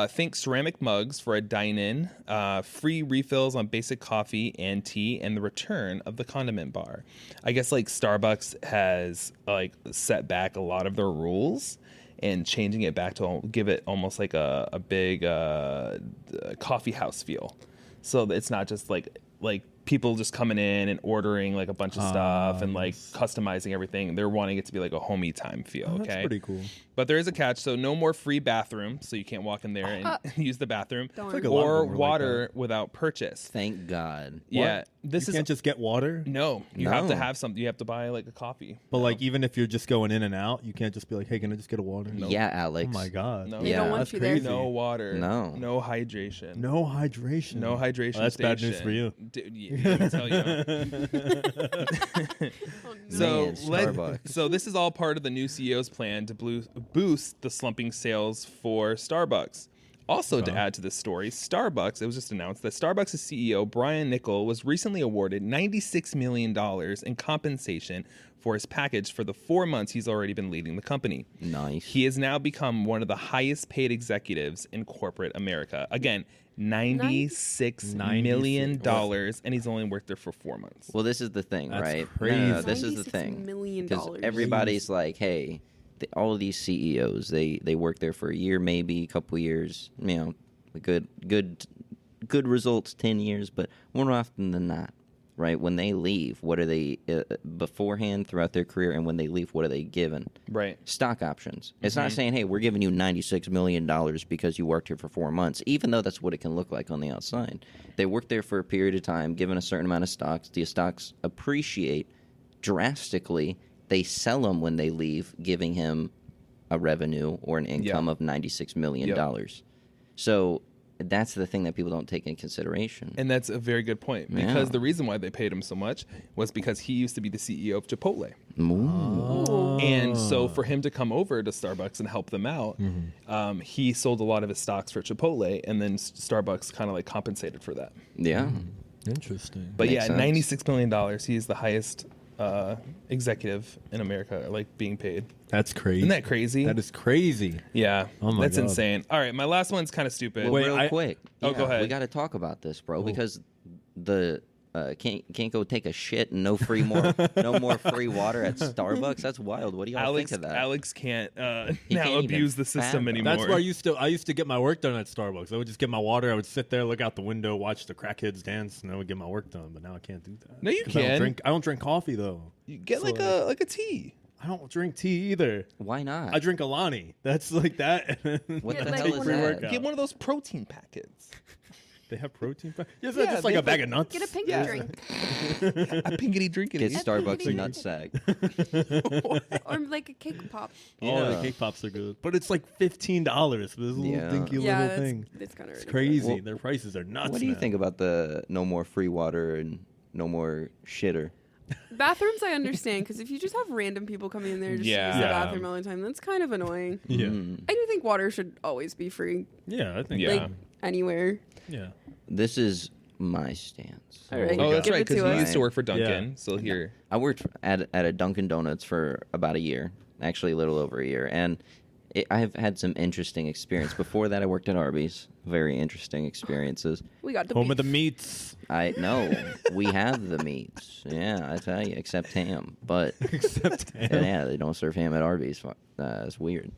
Think ceramic mugs for a dine-in, free refills on basic coffee and tea, and the return of the condiment bar. I guess like Starbucks has like set back a lot of their rules and changing it back to give it almost like a big coffee house feel. So that it's not just like people just coming in and ordering like a bunch of stuff and like customizing everything. They're wanting it to be like a homey time feel. Oh, Okay, that's pretty cool. but there is a catch. So no more free bathroom. So you can't walk in there and use the bathroom, Don't like a lot of or them were like water without purchase. Thank God. Yeah, What? this You is can't just get water. no. You have to No. have something. You have to buy like a coffee. But like even if you're just going in and out, you can't just be like, "Hey, can I just get a water?" Yeah, Alex. Oh my god. No. They Yeah. don't want That's you crazy. there. No water. No. No hydration. No hydration. No hydration. Oh, that's bad news station. for you. Dude, yeah, let me tell you. So Man, Starbucks. so this is all part of the new CEO's plan to boost the slumping sales for Starbucks. Also, to add to this story, Starbucks, it was just announced that Starbucks' CEO, Brian Niccol, was recently awarded $96 million in compensation for his package for the 4 months he's already been leading the company. Nice. He has now become one of the highest paid executives in corporate America. Again, $96 million, and he's only worked there for 4 months. Well, this is the thing, That's right? crazy. No, this is the $96 thing. million. Because everybody's like, hey, all of these CEOs, they work there for a year, maybe a couple years, you know, good results, 10 years, but more often than not, right? When they leave, what are they beforehand throughout their career, and when they leave, what are they given? Right. Stock options. It's not saying, hey, we're giving you $96 million because you worked here for 4 months, even though that's what it can look like on the outside. They work there for a period of time, given a certain amount of stocks. The stocks appreciate drastically. They sell them when they leave, giving him a revenue or an income of $96 million. So that's the thing that people don't take into consideration. And that's a very good point, because the reason why they paid him so much was because he used to be the CEO of Chipotle. Ooh. And so for him to come over to Starbucks and help them out, he sold a lot of his stocks for Chipotle, and then Starbucks kind of like compensated for that. Yeah. Interesting. But Makes yeah, sense. $96 million. He is the highest executive in America are like being paid. That's crazy. Isn't that crazy? That is crazy. Yeah. Oh my That's God. insane. All right, my last one's kind of stupid. Well, Wait, real quick. Oh, go ahead. We got to talk about this, bro, because the can't go take a shit and no more free water at Starbucks. That's wild. What do y'all think of that? Alex can't now He can't even abuse the system fathom. anymore. That's where I used to get my work done at Starbucks. I would just get my water. I would sit there, look out the window, watch the crackheads dance, and I would get my work done. But now I can't do that. No, you 'Cause can. I don't drink coffee though. You get So, like a tea. I don't drink tea either. Why not? I drink Alani. That's like that. What Yeah, the like hell is one that? of- Pre-workout. Get one of those protein packets. They have protein. Yes, Yeah, just like they a bag put- of nuts. Get a pink Yeah. drink. A pinkety drinkety. Get Starbucks Everybody- nutsack. Or like a cake pop. Oh, the Yeah. cake pops are good, but it's like $15 for this little Yeah. dinky Yeah, little thing. it's kind of It's crazy. Well, Their prices are nuts. What do you now. think about the no more free water and no more shitter? Bathrooms, I understand, because if you just have random people coming in there just to use the Yeah. bathroom all the time, that's kind of annoying. Yeah, Mm. I do think water should always be free yeah, I think. Yeah. like anywhere. Yeah. This is my stance. All right, Oh, that's give right, it to because you us. used to work for Dunkin', Yeah. so here. I worked at a Dunkin' Donuts for about a year, actually a little over a year, and I have had some interesting experience. Before that, I worked at Arby's. Very interesting experiences. We got the Home of the beef. meats. I know we have the meats. Yeah, I tell you, except ham. But Except yeah, they don't serve ham at Arby's. It's weird.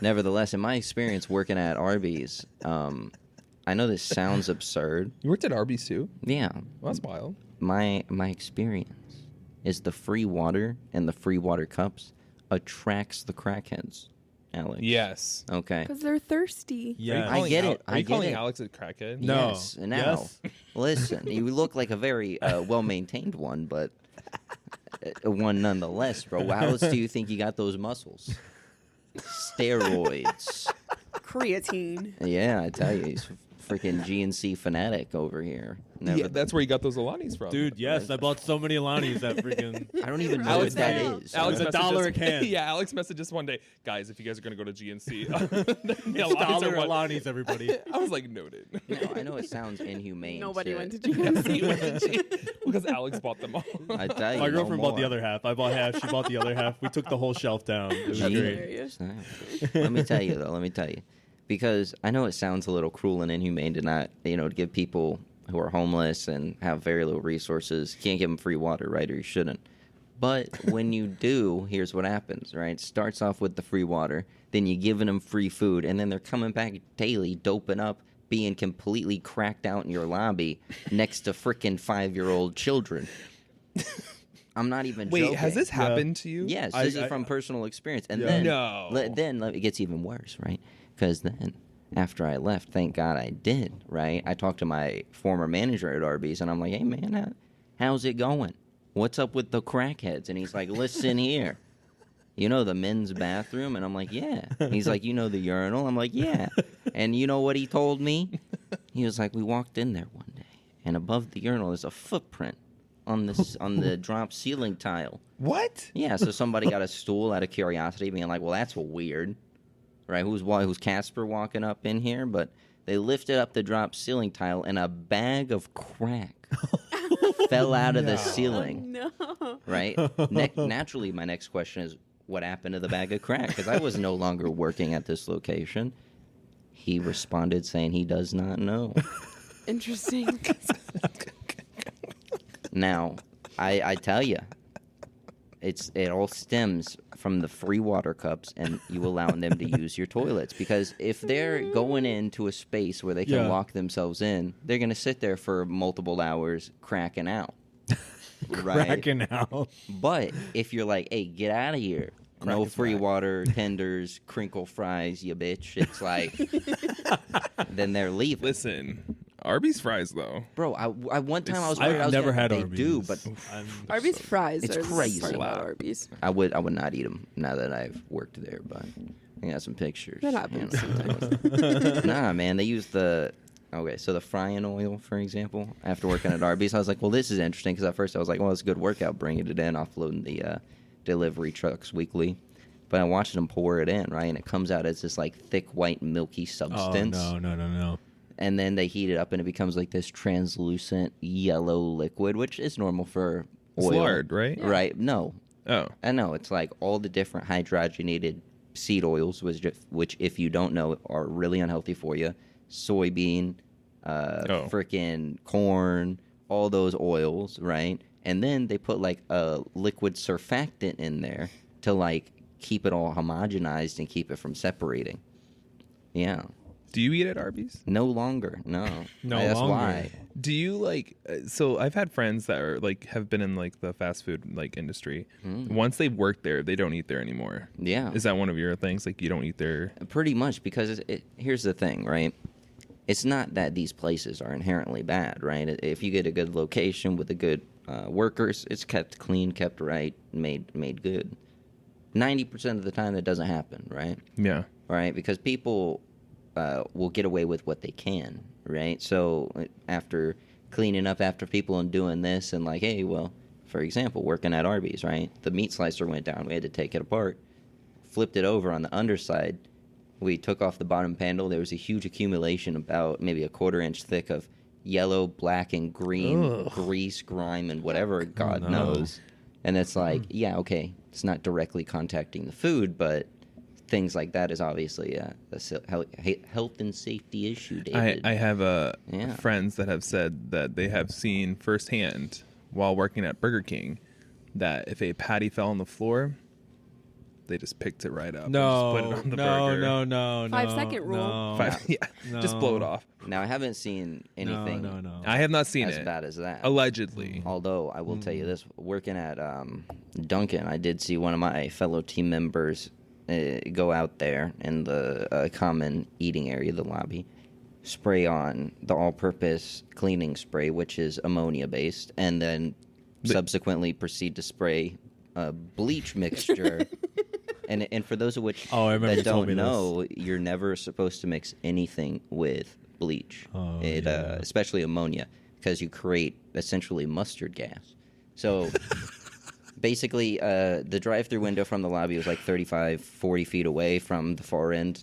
Nevertheless, in my experience working at Arby's, I know this sounds absurd. You worked at Arby's too? Yeah, Well, that's wild. my experience is the free water and the free water cups attracts the crackheads. Alex. Yes. Okay. Because they're thirsty. Yeah. I get it. Are you I get calling it. Alex a crackhead? No. Yes. Now, Yes. listen. You look like a very well-maintained one, but one nonetheless, bro. How else do you think you got those muscles? Steroids. Creatine. Yeah, I tell you, he's freaking GNC fanatic over here. Yeah, that's where you got those Alanis from. Dude, yes, I bought so many Alanis that freaking. I don't even know Alex what that Alex- is. Alex It's a messaged dollar us- a can. Yeah, Alex messaged us one day, guys. If you guys are gonna go to GNC, the Alanis Dollar are one." Alanis, everybody. I was like, noted. I know it sounds inhumane. Nobody to- went to GMC. Because Alex bought them all. I tell you, My no girlfriend bought the more. other half. I bought half. She bought the other half. We took the whole shelf down. It was Gee. great. Hilarious. Let me tell you though. Let me tell you, because I know it sounds a little cruel and inhumane to not, to give people who are homeless and have very little resources, can't give them free water, right? Or you shouldn't. But when you do, here's what happens, right? Starts off with the free water, then you're giving them free food, and then they're coming back daily, doping up, being completely cracked out in your lobby next to frickin' 5-year-old children. I'm not even Wait, joking. has this happened to you? Yes, this is from personal experience. And Yeah. then, No. it gets even worse, right? Because then, after I left, thank God I did, right? I talked to my former manager at Arby's, and I'm like, hey, man, how's it going? What's up with the crackheads? And he's like, listen here. You know the men's bathroom? And I'm like, yeah. He's like, you know the urinal? I'm like, yeah. And you know what he told me? He was like, we walked in there one day, and above the urinal is a footprint on the drop ceiling tile. What? Yeah, so somebody got a stool out of curiosity, being like, well, that's weird. Right? Who's Casper walking up in here? But they lifted up the drop ceiling tile, and a bag of crack fell out of the ceiling. No. Right? Naturally, my next question is, what happened to the bag of crack? Because I was no longer working at this location. He responded saying he does not know. Interesting. Now, I tell you, it all stems from the free water cups and you allowing them to use your toilets. Because if they're going into a space where they can Yeah. lock themselves in, they're going to sit there for multiple hours cracking out. Right? Cracking out. But if you're like, hey, get out of here. No Crack is free whack. water, tenders, crinkle fries, you bitch. It's like, then they're leaving. Listen, Arby's fries though. Bro, I one time I was I've worried I was never gonna- had they Arby's. do, but Arby's fries It's are the best crazy. part about Wow. Arby's. I would not eat them now that I've worked there, but I got some pictures. That happens you sometimes. Nah, man, they use the so the frying oil, for example. After working at Arby's, I was like, well, this is interesting because at first I was like, well, it's a good workout, bringing it in, offloading the delivery trucks weekly. But I watched them pour it in, right, and it comes out as this like thick, white, milky substance. Oh, no. And then they heat it up, and it becomes like this translucent yellow liquid, which is normal for oil. It's lard, right? Right? No. Oh. I know. It's like all the different hydrogenated seed oils, which if you don't know, are really unhealthy for you. Soybean, frickin' corn, all those oils, right? And then they put like a liquid surfactant in there to like keep it all homogenized and keep it from separating. Yeah. Do you eat at Arby's? No longer. No. No That's longer. why. Do you like? So I've had friends that are like have been in like the fast food like industry. Once they've worked there, they don't eat there anymore. Yeah. Is that one of your things? Like you don't eat there? Pretty much, because here's the thing, right? It's not that these places are inherently bad, right? If you get a good location with a good workers, it's kept clean, kept right, made good. 90% of the time, that doesn't happen, right? Yeah. Right? Because people will get away with what they can, right? So after cleaning up after people and doing this and like, hey, well, for example, working at Arby's, right? The meat slicer went down. We had to take it apart, flipped it over on the underside. We took off the bottom panel. There was a huge accumulation, about maybe a 1/4 inch thick, of yellow, black, and green grease, grime, and whatever God knows. And it's like, yeah, okay, it's not directly contacting the food, but things like that is obviously a health and safety issue, David. I have friends that have said that they have seen firsthand while working at Burger King that if a patty fell on the floor, they just picked it right up. No, and just put it on the no, burger. no. 5-second rule. No. Just blow it off. Now, I haven't seen anything No. I have not seen as it. bad as that. Allegedly. Although, I will tell you this, working at Dunkin', I did see one of my fellow team members go out there in the common eating area, the lobby, spray on the all-purpose cleaning spray, which is ammonia-based, and then subsequently proceed to spray a bleach mixture. And for those of which I remember you that told don't me know, you're never supposed to mix anything with bleach, especially ammonia, because you create essentially mustard gas. So basically, the drive-through window from the lobby was like 35, 40 feet away from the far end,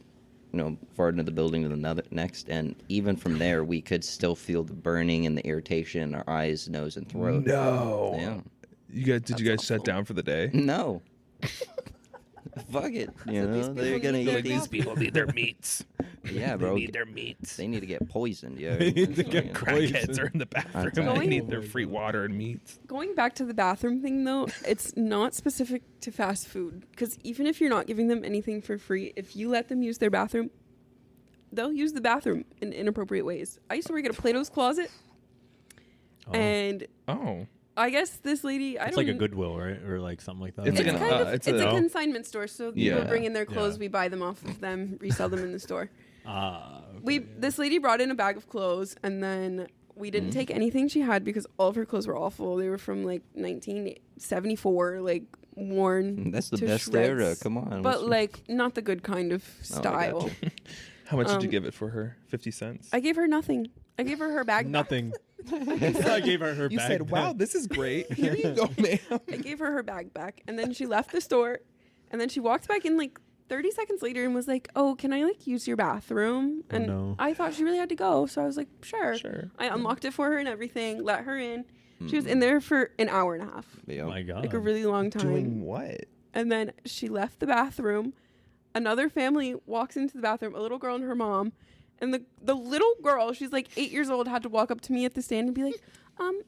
far end of the building to the next. And even from there, we could still feel the burning and the irritation in our eyes, nose, and throat. No. Yeah. Did you guys shut down for the day? No. Fuck it. They're going to eat these people need their meats. Yeah, bro. They need their meats. They need to get poisoned, yo. They need to get Crackheads are in the bathroom. They Going- need their free water and meats. Going back to the bathroom thing, though, it's not specific to fast food. Because even if you're not giving them anything for free, if you let them use their bathroom, they'll use the bathroom in inappropriate ways. I used to work at a Plato's Closet, and I guess this lady, It's like a Goodwill, right? Or like something like that. It's like It's a consignment store, so people Yeah. bring in their clothes, Yeah. we buy them off of them, resell them in the store. Okay. This lady brought in a bag of clothes, and then we didn't take anything she had because all of her clothes were awful. They were from like 1974, like worn. That's the to best shreds. era. Come on. But like not the good kind of style. gotcha. How much did you give it for her? 50 cents? I gave her nothing. I gave her bag. back. Nothing. I gave her You bag said, back. wow, this is great. Here you go, ma'am. I gave her bag back, and then she left the store, and then she walked back in like 30 seconds later and was like, "Oh, can I like use your bathroom?" And no. I thought she really had to go, so I was like, "Sure." Sure. I unlocked it for her and everything, let her in. She was in there for an hour and a half, Yo. Oh my God. like a really long time. Doing what? And then she left the bathroom. Another family walks into the bathroom, a little girl and her mom. And the little girl, she's like 8 years old, had to walk up to me at the stand and be like,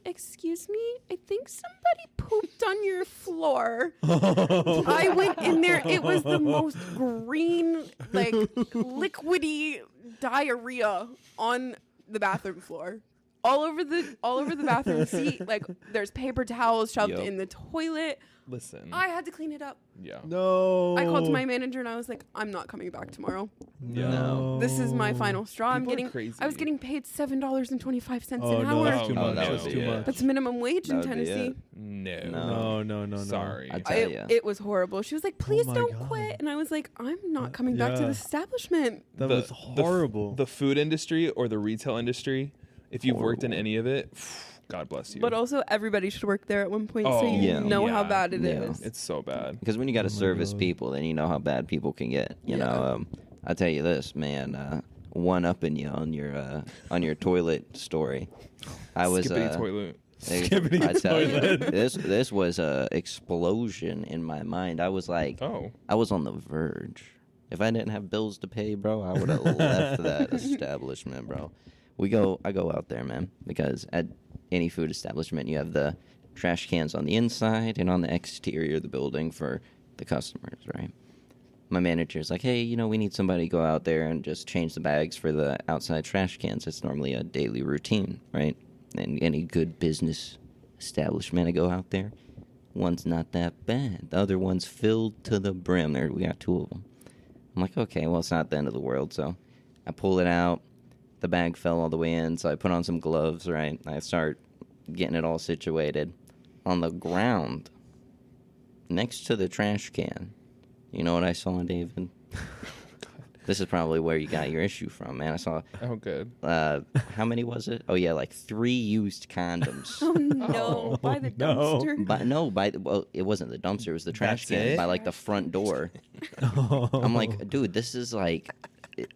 excuse me, I think somebody pooped on your floor. I went in there. It was the most green, like liquidy diarrhea on the bathroom floor. All over the bathroom seat. Like there's paper towels shoved Yep. in the toilet. Listen. I had to clean it up. Yeah. No. I called my manager and I was like, I'm not coming back tomorrow. No. This is my final straw. People are crazy. I was getting paid $7.25 Oh, an no, hour. that's too Oh, much. that That's would too be it. much. That's minimum wage in That would be Tennessee. it. No. No. Sorry. I tell ya. It was horrible. She was like, please my don't God. quit. And I was like, I'm not coming back to Yeah. this establishment. That was horrible. The food industry or the retail industry, if you've worked in any of it, God bless you. But also, everybody should work there at one point so Oh, you yeah. know how Yeah. bad it Yeah. is. It's so bad. Because when you got to my service God. people, then you know how bad people can get. You know, I tell you this, man. One upping you on your toilet story. I was Skippity toilet. Skibbity I tell you, toilet. this was a explosion in my mind. I was like, Oh. I was on the verge. If I didn't have bills to pay, bro, I would have left that establishment, bro. I go out there, man, because at any food establishment, you have the trash cans on the inside and on the exterior of the building for the customers, right? My manager's like, hey, we need somebody to go out there and just change the bags for the outside trash cans. It's normally a daily routine, right? And any good business establishment, I go out there. One's not that bad. The other one's filled to the brim. We got 2 of them. I'm like, okay, well, it's not the end of the world. So I pull it out. The bag fell all the way in, so I put on some gloves, right? I start getting it all situated. On the ground, next to the trash can, you know what I saw, David? This is probably where you got your issue from, man. I saw... Oh, good. How many was it? Oh, yeah, like 3 used condoms. Oh no! By the no. dumpster. Well, it wasn't the dumpster. It was the trash That's can it? by, like, the front door. I'm like, dude, this is like...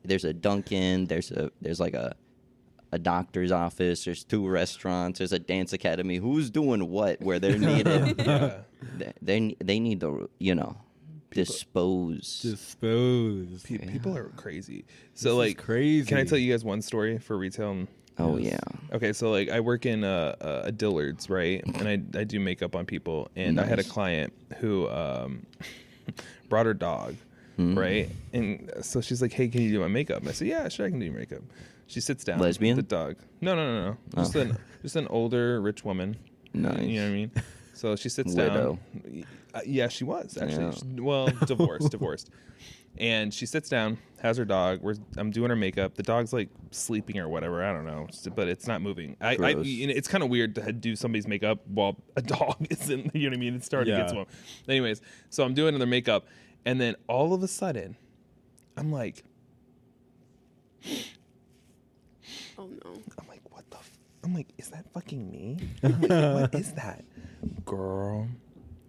There's a Dunkin', there's like a doctor's office, there's 2 restaurants, there's a dance academy. Who's doing what where they're needed? Yeah. They need to, dispose. People are crazy. So, This is like, crazy. can I tell you guys one story for retail? Oh, yeah. Okay, so like I work in a Dillard's, right? And I do makeup on people, and I had a Nice. client who brought her dog, right? And so she's like, "Hey, can you do my makeup?" And I said, "Yeah, sure, I can do your makeup." She sits down. Lesbian? The dog. No. Just an older rich woman. Nice. You know what I mean? So she sits Widow. down. Yeah, she was actually. Yeah. Well, divorced. And she sits down, has her dog. I'm doing her makeup. The dog's like sleeping or whatever. I don't know, but it's not moving. Gross. It's kind of weird to do somebody's makeup while a dog is in. You know what I mean? It's starting to get to him. Anyways, so I'm doing their makeup, and then all of a sudden, I'm like, Oh no! I'm like, what the? I'm like, is that fucking me? I'm like, what is that, girl?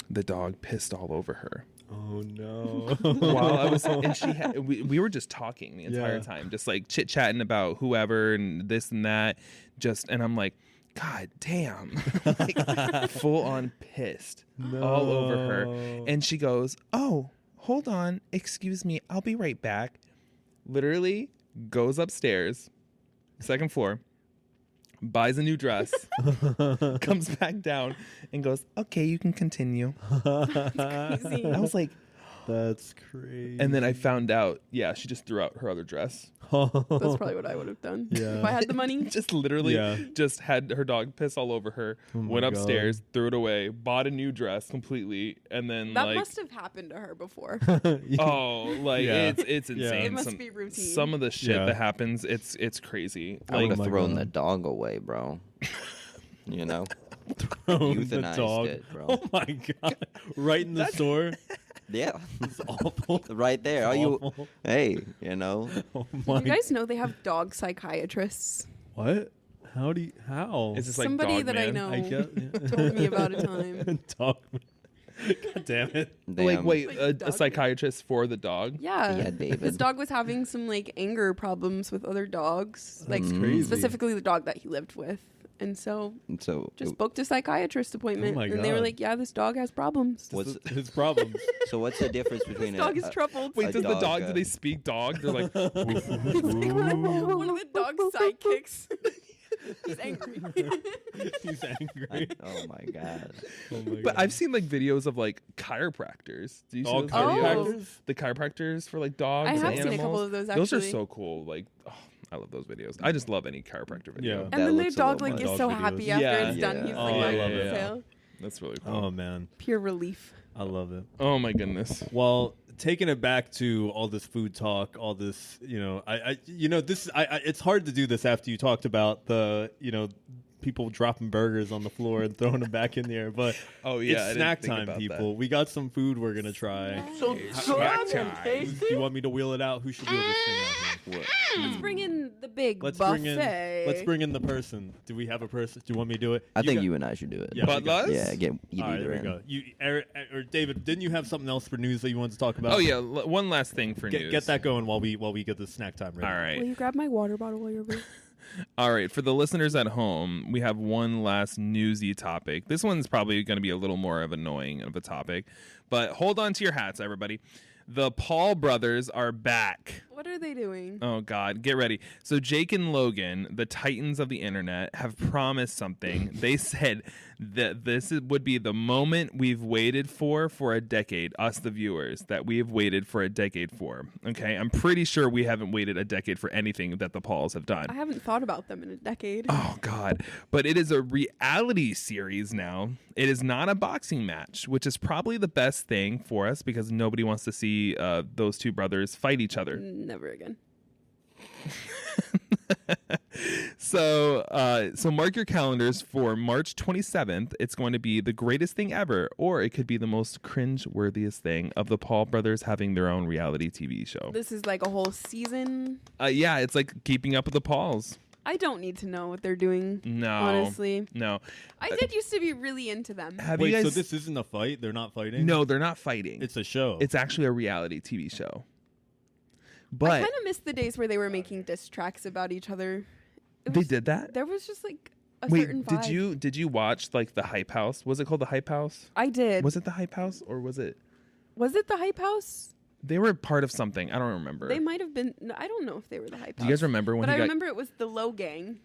The dog pissed all over her. Oh no! While I was, and we were just talking the entire Yeah. time, just like chit chatting about whoever and this and that. And I'm like, God damn, like, full on pissed all over her. And she goes, "Oh, hold on, excuse me, I'll be right back." Literally goes upstairs, 2nd floor, buys a new dress, comes back down, and goes, "Okay, you can continue." Crazy. I was like, That's crazy. and then I found out, yeah, she just threw out her other dress. That's probably what I would have done Yeah. if I had the money. Just literally Yeah. just had her dog piss all over her, Oh my went upstairs, God. threw it away, bought a new dress completely, and then That like, must have happened to her before. oh, like Yeah. it's Yeah. insane. It must be routine. Some of the shit Yeah. that happens, it's crazy. I would Like, have my thrown God. the dog away, bro. You know? Thrown the Euthanized dog. it, bro. Oh my god! Right in the store. Yeah. It's awful. Right there. Are Awful. you? Hey, you know? Oh Did my. you guys know they have dog psychiatrists? What? How do you? How? it's just like Somebody dog that I man. know I guess. told me about a time. Dog. God damn it. Like, Damn. wait, Like a dog- psychiatrist for the dog? Yeah. Yeah, David. His dog was having some like anger problems with other dogs, like crazy. specifically the dog that he lived with. And so So, just booked a psychiatrist appointment. Oh my and they were God. like, yeah, this dog has problems. what's His problems? so what's the difference between This dog a, is troubled. Wait, A does the dog, dog, do they speak dog? They're like, It's like one of the dog's sidekicks. He's angry. He's angry. oh my god. Oh my but God. I've seen like videos of like chiropractors. Do you see Oh, those chiropractors? videos? The chiropractors for like dogs I and have animals. seen a couple of those Those are actually. so cool. Like, oh, I love those videos. I just love any chiropractor video. Yeah. And That then their looks a dog little like much. is so Dog happy videos. after Yeah. it's done. Yeah. He's Oh, like, I on love it. sale. That's really cool. Oh man, Pure relief. I love it. Oh my goodness. Well, taking it back to all this food talk, all this, it's hard to do this after you talked about the, people dropping burgers on the floor and throwing them back in the air. But Oh yeah, I it's didn't snack think time, about people. We got some food we're gonna try. So Do you want me to wheel it out? Who should wheel this thing out here? Let's bring in the big Let's buffet. bring in the person. Do we have a person? Do you want me to do it? I think got- you and I should do it. Yeah, But we got- us? Yeah, get you All right, there we in. go. You, Eric, or David, didn't you have something else for news that you wanted to talk about? Oh yeah, one last thing for news. Get that going while we get the snack time ready. All Will right. you grab my water bottle while you're away? All right, for the listeners at home, we have one last newsy topic. This one's probably going to be a little more of annoying of a topic, but hold on to your hats, everybody. The Paul brothers are back. What are they doing? Oh, God. Get ready. So Jake and Logan, the titans of the internet, have promised something. They said that would be the moment we've waited for a decade, us, the viewers, that we have waited for a decade for. Okay? I'm pretty sure we haven't waited a decade for anything that the Pauls have done. I haven't thought about them in a decade. Oh, God. But it is a reality series now. It is not a boxing match, which is probably the best thing for us because nobody wants to see those two brothers fight each other. Never again. So mark your calendars for March 27th. It's going to be the greatest thing ever, or it could be the most cringe-worthiest thing of the Paul brothers having their own reality TV show. This is like a whole season. Yeah, it's like Keeping Up with the Pauls. I don't need to know what they're doing. No. Honestly. No. I did used to be really into them. Have Wait, you guys... so this isn't a fight? They're not fighting? No, they're not fighting. It's a show. It's actually a reality TV show. I But kind of missed the days where they were making diss tracks about each other. they did that? There was just like a Wait, certain vibe. did you watch like the Hype House? Was it called the Hype House? I did. Was it the Hype House or was it... Was it the Hype House? They were part of something. I don't remember. They might have been. No, I don't know if they were the Hype Do House. you guys remember when But he I got... remember it was the Low Gang.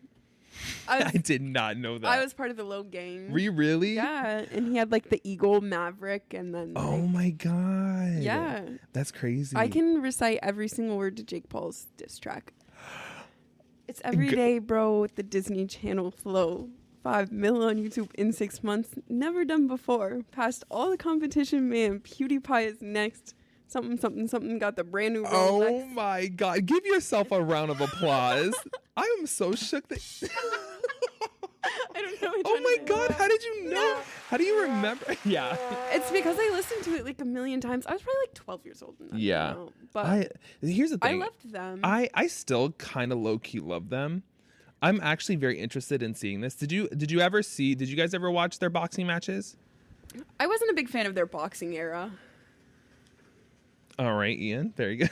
I did not know that. I was part of the Low Gang. Were you really? Yeah, and he had like the Eagle Maverick, and then Oh like, my God. yeah, That's crazy. I can recite every single word to Jake Paul's diss track. It's every day, bro, with the Disney Channel flow. 5 mil on YouTube in 6 months. Never done before. Passed all the competition, man. PewDiePie is next. Something, something, something. Got the brand new Oh Rolex. my God. Give yourself a round of applause. I am so shook that... I don't know. Oh my God. How did you know? How do you remember? Yeah. It's because I listened to it like a million times. I was probably like 12 years old. When that Yeah. came out. But Here's the I thing. loved them. I still kind of low key love them. I'm actually very interested in seeing this. Did you guys ever watch their boxing matches? I wasn't a big fan of their boxing era. All right, Ian. Very good.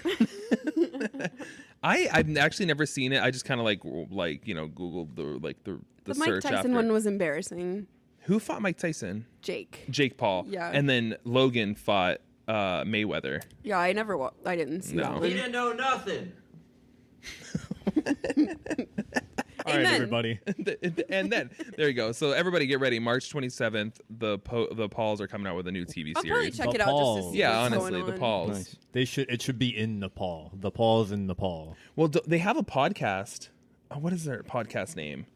I've actually never seen it. I just kind of like Googled the The Mike search Tyson after. one was embarrassing. Who fought Mike Tyson? Jake. Jake Paul. Yeah. And then Logan fought Mayweather. Yeah, I didn't see No. that He one. didn't know nothing. All right, Amen. everybody. And then there you go. So everybody get ready. March 27th, the Pauls are coming out with a new TV I'll probably series. check The it out just to Pauls. see Yeah, what's honestly, going the on. Pauls. Nice. It should be in Nepal. The Paul's in Nepal. Well, they have a podcast. Oh, what is their podcast name?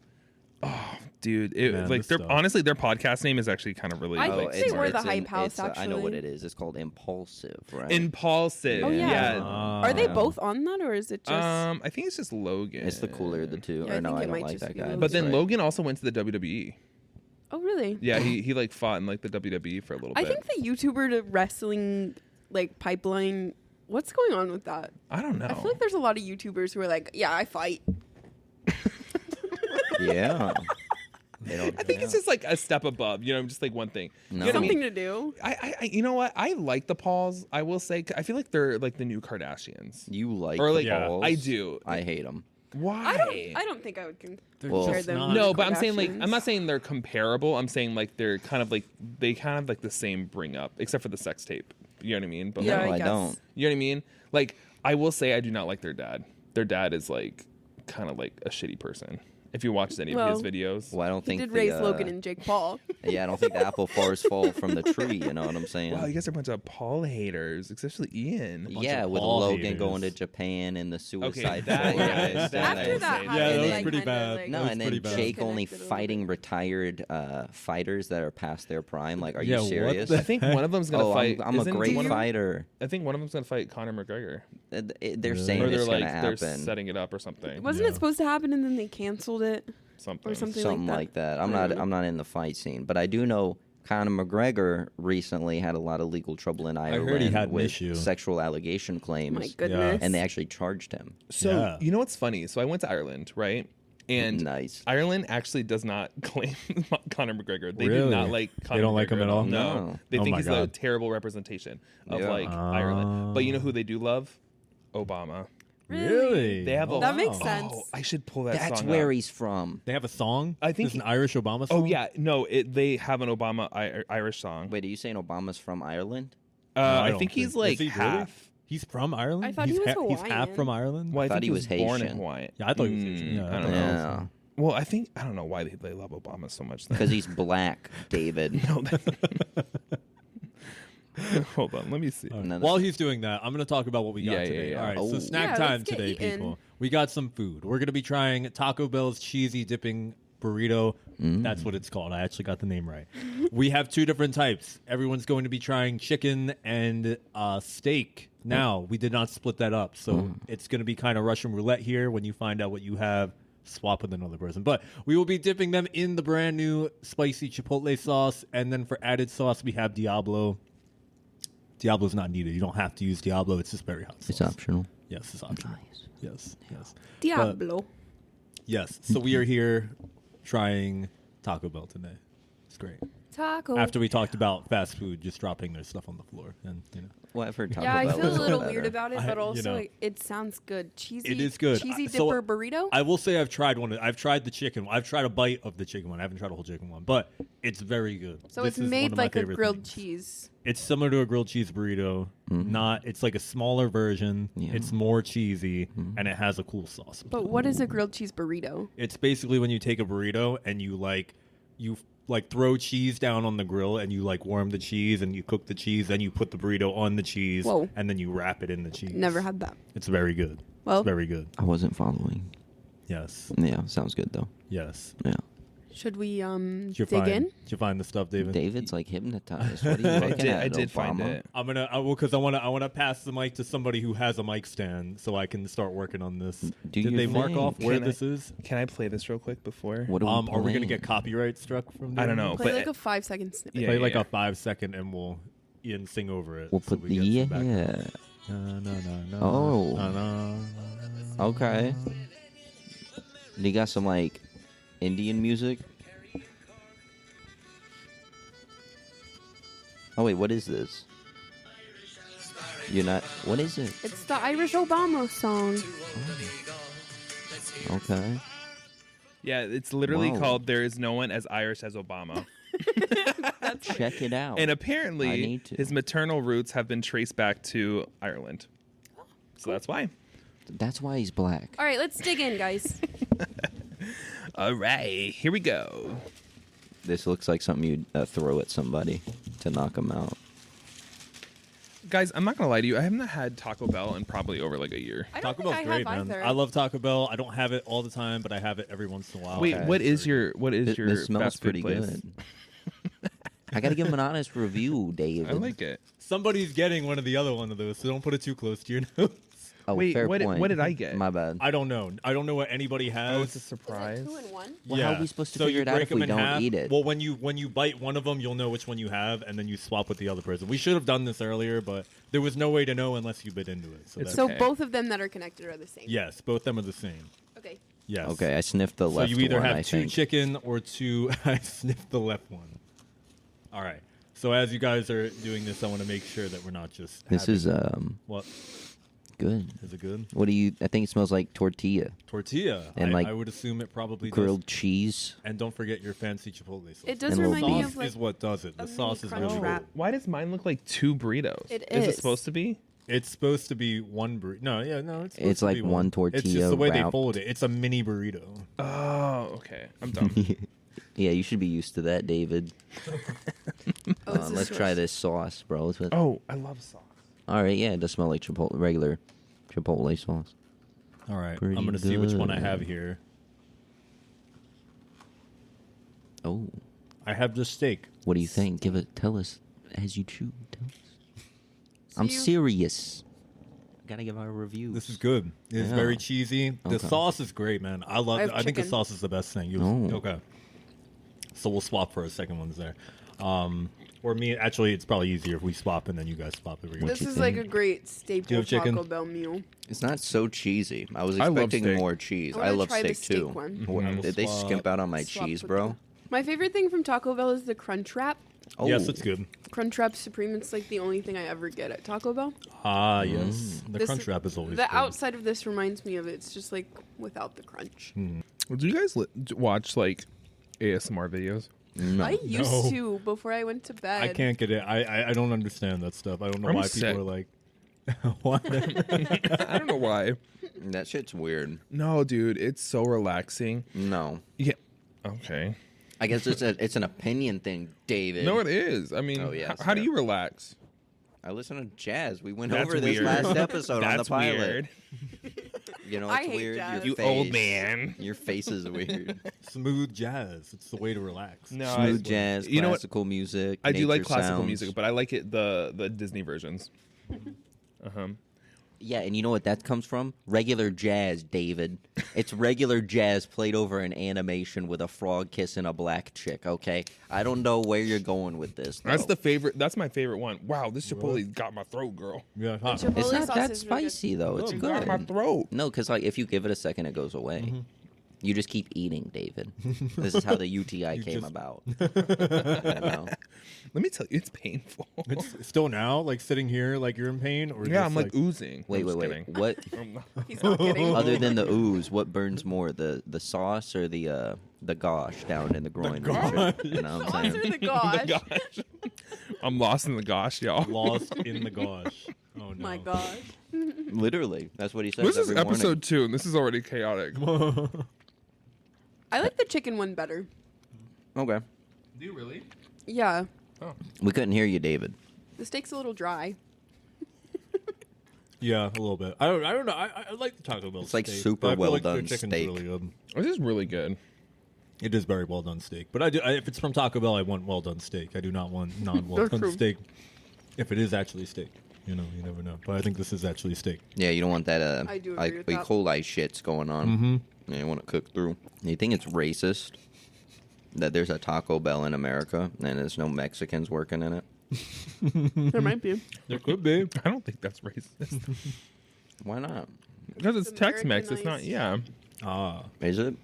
Oh, dude, Man, this stuff. honestly, their podcast name is actually kind of really I like think they were the it's Hype House, I know what actually. it is. It's called Impulsive, right? Impulsive. Oh, yeah. Are they Yeah. both on that, or is it just? I think it's just Logan. It's the cooler of the two. Yeah, I or no, think I it don't might like just that be guy. Logan. But then Sorry. Logan also went to the WWE. Oh, really? Yeah, he like fought in like the WWE for a little I bit. think the YouTuber to wrestling like pipeline. What's going on with that? I don't know. I feel like there's a lot of YouTubers who are like, yeah, I fight. Yeah. I think it's just like a step above, just like one thing. No. You know what I Something mean? to do. I you know what? I like the Pauls. I will say, I feel like they're like the new Kardashians. You like Or, like, the yeah, balls. I do. I hate them. Why? I don't think I would compare Well, just them. not- with No, the but I'm saying like Kardashians. I'm not saying they're comparable. I'm saying like they're kind of like the same bring up, except for the sex tape. You know what I mean? But Yeah, No, like, I guess. don't. you know what I mean? Like I will say I do not like their dad. Their dad is like kind of like a shitty person. If you watched any of his Well, videos. Well, I don't He think did the, raise Logan and Jake Paul. Yeah, I don't think the apple fars fall from the tree. You know what I'm saying? Wow, you guys are a bunch of Paul haters, especially Ian. bunch Yeah, of with Paul Logan haters. going to Japan and the suicide that- forest. yeah, and that- then- After that, Yeah, happened, that was like, pretty kinda, bad. like, No, was and pretty then bad. Jake only disconnected a little fighting bit. retired fighters that are past their prime. Like, are Yeah, you what serious? the I think one of them's gonna Oh, fight. I'm a isn't great one of them- fighter. I think one of them's gonna fight Conor McGregor, They're Really? saying or it's they're going like to they're happen. setting it up or something. Wasn't Yeah. it supposed to happen and then they canceled it Something. or something, Something like that? I'm I don't not. know. I'm not in the fight scene, but I do know Conor McGregor recently had a lot of legal trouble in Ireland heard he had an with issue. sexual allegation claims, My goodness. and they actually charged him. So Yeah. you know what's funny? So I went to Ireland, right? And Nice. Ireland actually does not claim Conor McGregor. They do Really? not like Conor They don't like McGregor him at all? No, No. they Oh think my he's a God. terrible representation of Yeah. like Ireland. But you know who they do love? Obama. Really? They have a That makes sense. Oh, I should pull that That's song where up. he's from. They have a song? I think It's an Irish Obama song? Oh yeah, no, they have an Obama Irish song. Wait, are you saying Obama's from Ireland? No, I don't think he's Is like he really? half. He's from Ireland? I thought he's he was He's half Hawaiian. from Ireland? Well, I thought think he he was was born in Haitian. Hawaii. Yeah, I thought he was Haitian. Yeah, I don't know. Yeah. Well, I don't know why they love Obama so much. Then. Because he's black, David. No, hold on, let me see. All right. No, While he's doing that, I'm going to talk about what we got Yeah, yeah, today. yeah. All right, Oh. so snack Yeah, time let's get today, eating. people. We got some food. We're going to be trying Taco Bell's cheesy dipping burrito. That's what it's called. I actually got the name right. We have two different types. Everyone's going to be trying chicken and steak. Now, we did not split that up, so it's going to be kind of Russian roulette here. When you find out what you have, swap with another person. But we will be dipping them in the brand new spicy chipotle sauce, and then for added sauce, we have Diablo. Diablo's not needed. You don't have to use Diablo. It's just very hot sauce. It's optional. Yes, it's optional. Nice. Yes. Diablo. Yes. So we are here trying Taco Bell today. It's great. Taco. After we talked about fast food just dropping their stuff on the floor, and Well, I've heard Taco Yeah, I Bell feel is a little better. weird about it, but also know. it sounds good. Cheesy. it is good. Cheesy So dipper burrito. I will say I've tried one. I've tried the chicken. I've tried a bite of the chicken one. I haven't tried a whole chicken one, but it's very good. So This it's is one made of my like a favorite grilled things. cheese. It's similar to a grilled cheese burrito. Not. It's like a smaller version. Yeah. It's more cheesy, and it has a cool sauce. But what is a grilled cheese burrito? It's basically when you take a burrito and you throw cheese down on the grill and you like warm the cheese and you cook the cheese, then you put the burrito on the cheese, Whoa. and then you wrap it in the cheese. Never had that. It's very good. Well- It's very good. I wasn't following. Yes. Yeah, sounds good though. Yes. Yeah. Should we Did you dig find, in? Did you find the stuff, David? David's like hypnotized. What are you looking at? I did find Obama? it. I'm gonna because I want to pass the mic to somebody who has a mic stand so I can start working on this. Do Did your they mark thing. off where Can I- this is? Can I play this real quick before? What are we Are we gonna playing? get copyright struck from? I don't doing know, this? Play but like a 5-second snippet. Yeah. Play like a 5-second, and we'll Ian sing over it. We'll so put we the get some yeah. background. Na, na, na, na, Oh. na, na, na. Okay. You got some like Indian music? Oh wait, what is this? You're not. What is it? It's the Irish Obama song. Okay. yeah, it's literally Whoa. called "There Is No One as Irish as Obama," Check it out. and I apparently need to. his maternal roots have been traced back to Ireland. So that's why. That's why he's black. All right, let's dig in, guys. All right, here we go. This looks like something you'd throw at somebody to knock them out. Guys, I'm not gonna lie to you. I haven't had Taco Bell in probably over like a year. I don't Taco think Bell's I great, have man. either. I love Taco Bell. I don't have it all the time, but I have it every once in a while. Wait, Okay. what is It's very your This smells fast food pretty place? good. I gotta give him an honest review, David. I like it. Somebody's getting one of the other one of those, so don't put it too close to your nose. Oh, Wait, fair what point. did I get? My bad. I don't know. I don't know what anybody has. Oh, it's a Is it surprise. 2 in 1? Well, how are we supposed to So figure you it out break if them we in don't half. eat it? Well, when you bite one of them, you'll know which one you have, and then you swap with the other person. We should have done this earlier, but there was no way to know unless you bit into it. So, It's that's, So Okay. both of them that are connected are the same. yes, both of them are the same. Okay. Yes. Okay, I sniffed the So left you either one, have I two think. chicken or two. I sniffed the left one. All right. So as you guys are doing this, I want to make sure that we're not just. This having- is what good. is it good? What do you? I think it smells like tortilla, Tortilla. And, I like, would assume it probably grilled does. cheese. And don't forget your fancy chipotle sauce. It does And a little remind me beef. of sauce like is what does it. The a sauce mini is crunch really wrap. good. Why does mine look like 2 burritos? It Is it is. supposed to be? It's supposed to be one burrito. No, yeah, no. It's supposed It's to like be one It's tortilla just the way they wrapped. fold it. It's a mini burrito. Oh, okay. I'm done. Yeah, you should be used to that, David. Oh, it's Let's try this sauce, bro. Oh, I love sauce. All right, yeah, it does smell like regular chipotle sauce. All right. Pretty I'm going to see which one I good. have here. Oh, I have the steak. what do you think? Tell us as you chew. Tell us. I'm you- serious. Gotta give our reviews. This is good. It's Yeah. very cheesy. The Okay. sauce is great, man. I love I it. have I think the chicken. sauce is the best thing. Oh. Okay. So we'll swap for a second ones there. Or me, actually, it's probably easier if we swap and then you guys swap it. This you is like a think? great Do you staple have chicken? Taco Bell meal. It's not so cheesy. I was I love expecting steak. more cheese. I I, wanna love try the steak too. steak one. What- Mhm. Did they Swap. skimp out on my Swap cheese, with bro? My favorite thing from Taco Bell is the crunch wrap. Oh. Yes, it's good. Crunchwrap Supreme. It's like the only thing I ever get at Taco Bell. Ah, yes. The This- Crunchwrap is always The good. outside of this reminds me of it. It's just like without the crunch. Do you guys watch like ASMR videos? No. I used No. to before I went to bed. I can't get it. I don't understand that stuff. I don't know I'm why sick. people are like, what? I don't know why. That shit's weird. No, dude, it's so relaxing. No. Yeah. Okay. I guess it's an opinion thing, David. No, it is. I mean, Oh, yeah, how do fair. you relax? I listen to jazz. We went That's over this weird. last episode on the That's pilot. weird. You know I what's hate weird? jazz. Your You face. old man. Your face is weird. Smooth jazz. It's the way to relax. No, Smooth jazz, you know what? classical music. I do like nature classical sounds. music, but I like it the Disney versions. Yeah, and you know what that comes from? Regular jazz, David. It's regular jazz played over an animation with a frog kissing a black chick, okay? I don't know where you're going with this. That's though. the favorite. That's my favorite one. Wow, this Chipotle got my throat, girl. Yeah, huh. Chipotle It's not sauce that is really good. spicy, though. It's It got my good. throat. No, because like, if you give it a second, it goes away. You just keep eating, David. This is how the UTI came just- about. I know. Let me tell you, it's painful. It's still now, like sitting here, like you're in pain, or Yeah, just, I'm like oozing. Wait, I'm just wait. kidding. What? I'm not- He's not kidding. Other than the ooze, what burns more, the sauce or the gosh down in the groin? region? You know what I'm Sauce or saying? the gosh? The gosh. I'm lost in the gosh, y'all. lost in the gosh. Oh no. My gosh. Literally, that's what he says This is every morning. episode 2, and this is already chaotic. I like the chicken one better. Okay. Do you really? Yeah. We couldn't hear you, David. The steak's a little dry. Yeah, a little bit. I don't know. I like the Taco Bell. It's like steak, super but I feel well like their done chicken's steak. Really good. This is really good. It is very well done steak, but if it's from Taco Bell, I want well done steak. I do not want non well That's done true. steak. If it is actually steak, you never know. But I think this is actually steak. Yeah, you don't want that I do agree like with E. that. coli shits going on. Mm-hmm. Yeah, you want to cook through. You think it's racist that there's a Taco Bell in America and there's no Mexicans working in it? There might be. There could be. I don't think that's racist. Why not? Because it's Tex-Mex. It's not, Americanized. yeah. Ah. Is it?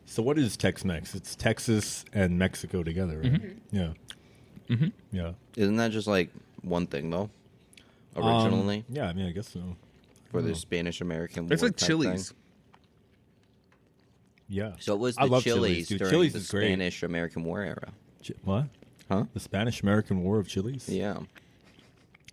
So what is Tex-Mex? It's Texas and Mexico together, right? Yeah. Yeah. Isn't that just like one thing though? Originally, Yeah, I mean, I guess so. for the Spanish American War. It's like type Chili's. thing. Yeah. So it was I the love Chili's dude. during Chili's the is great. Spanish American War era. What? Huh? The Spanish-American War of Chili's? Yeah.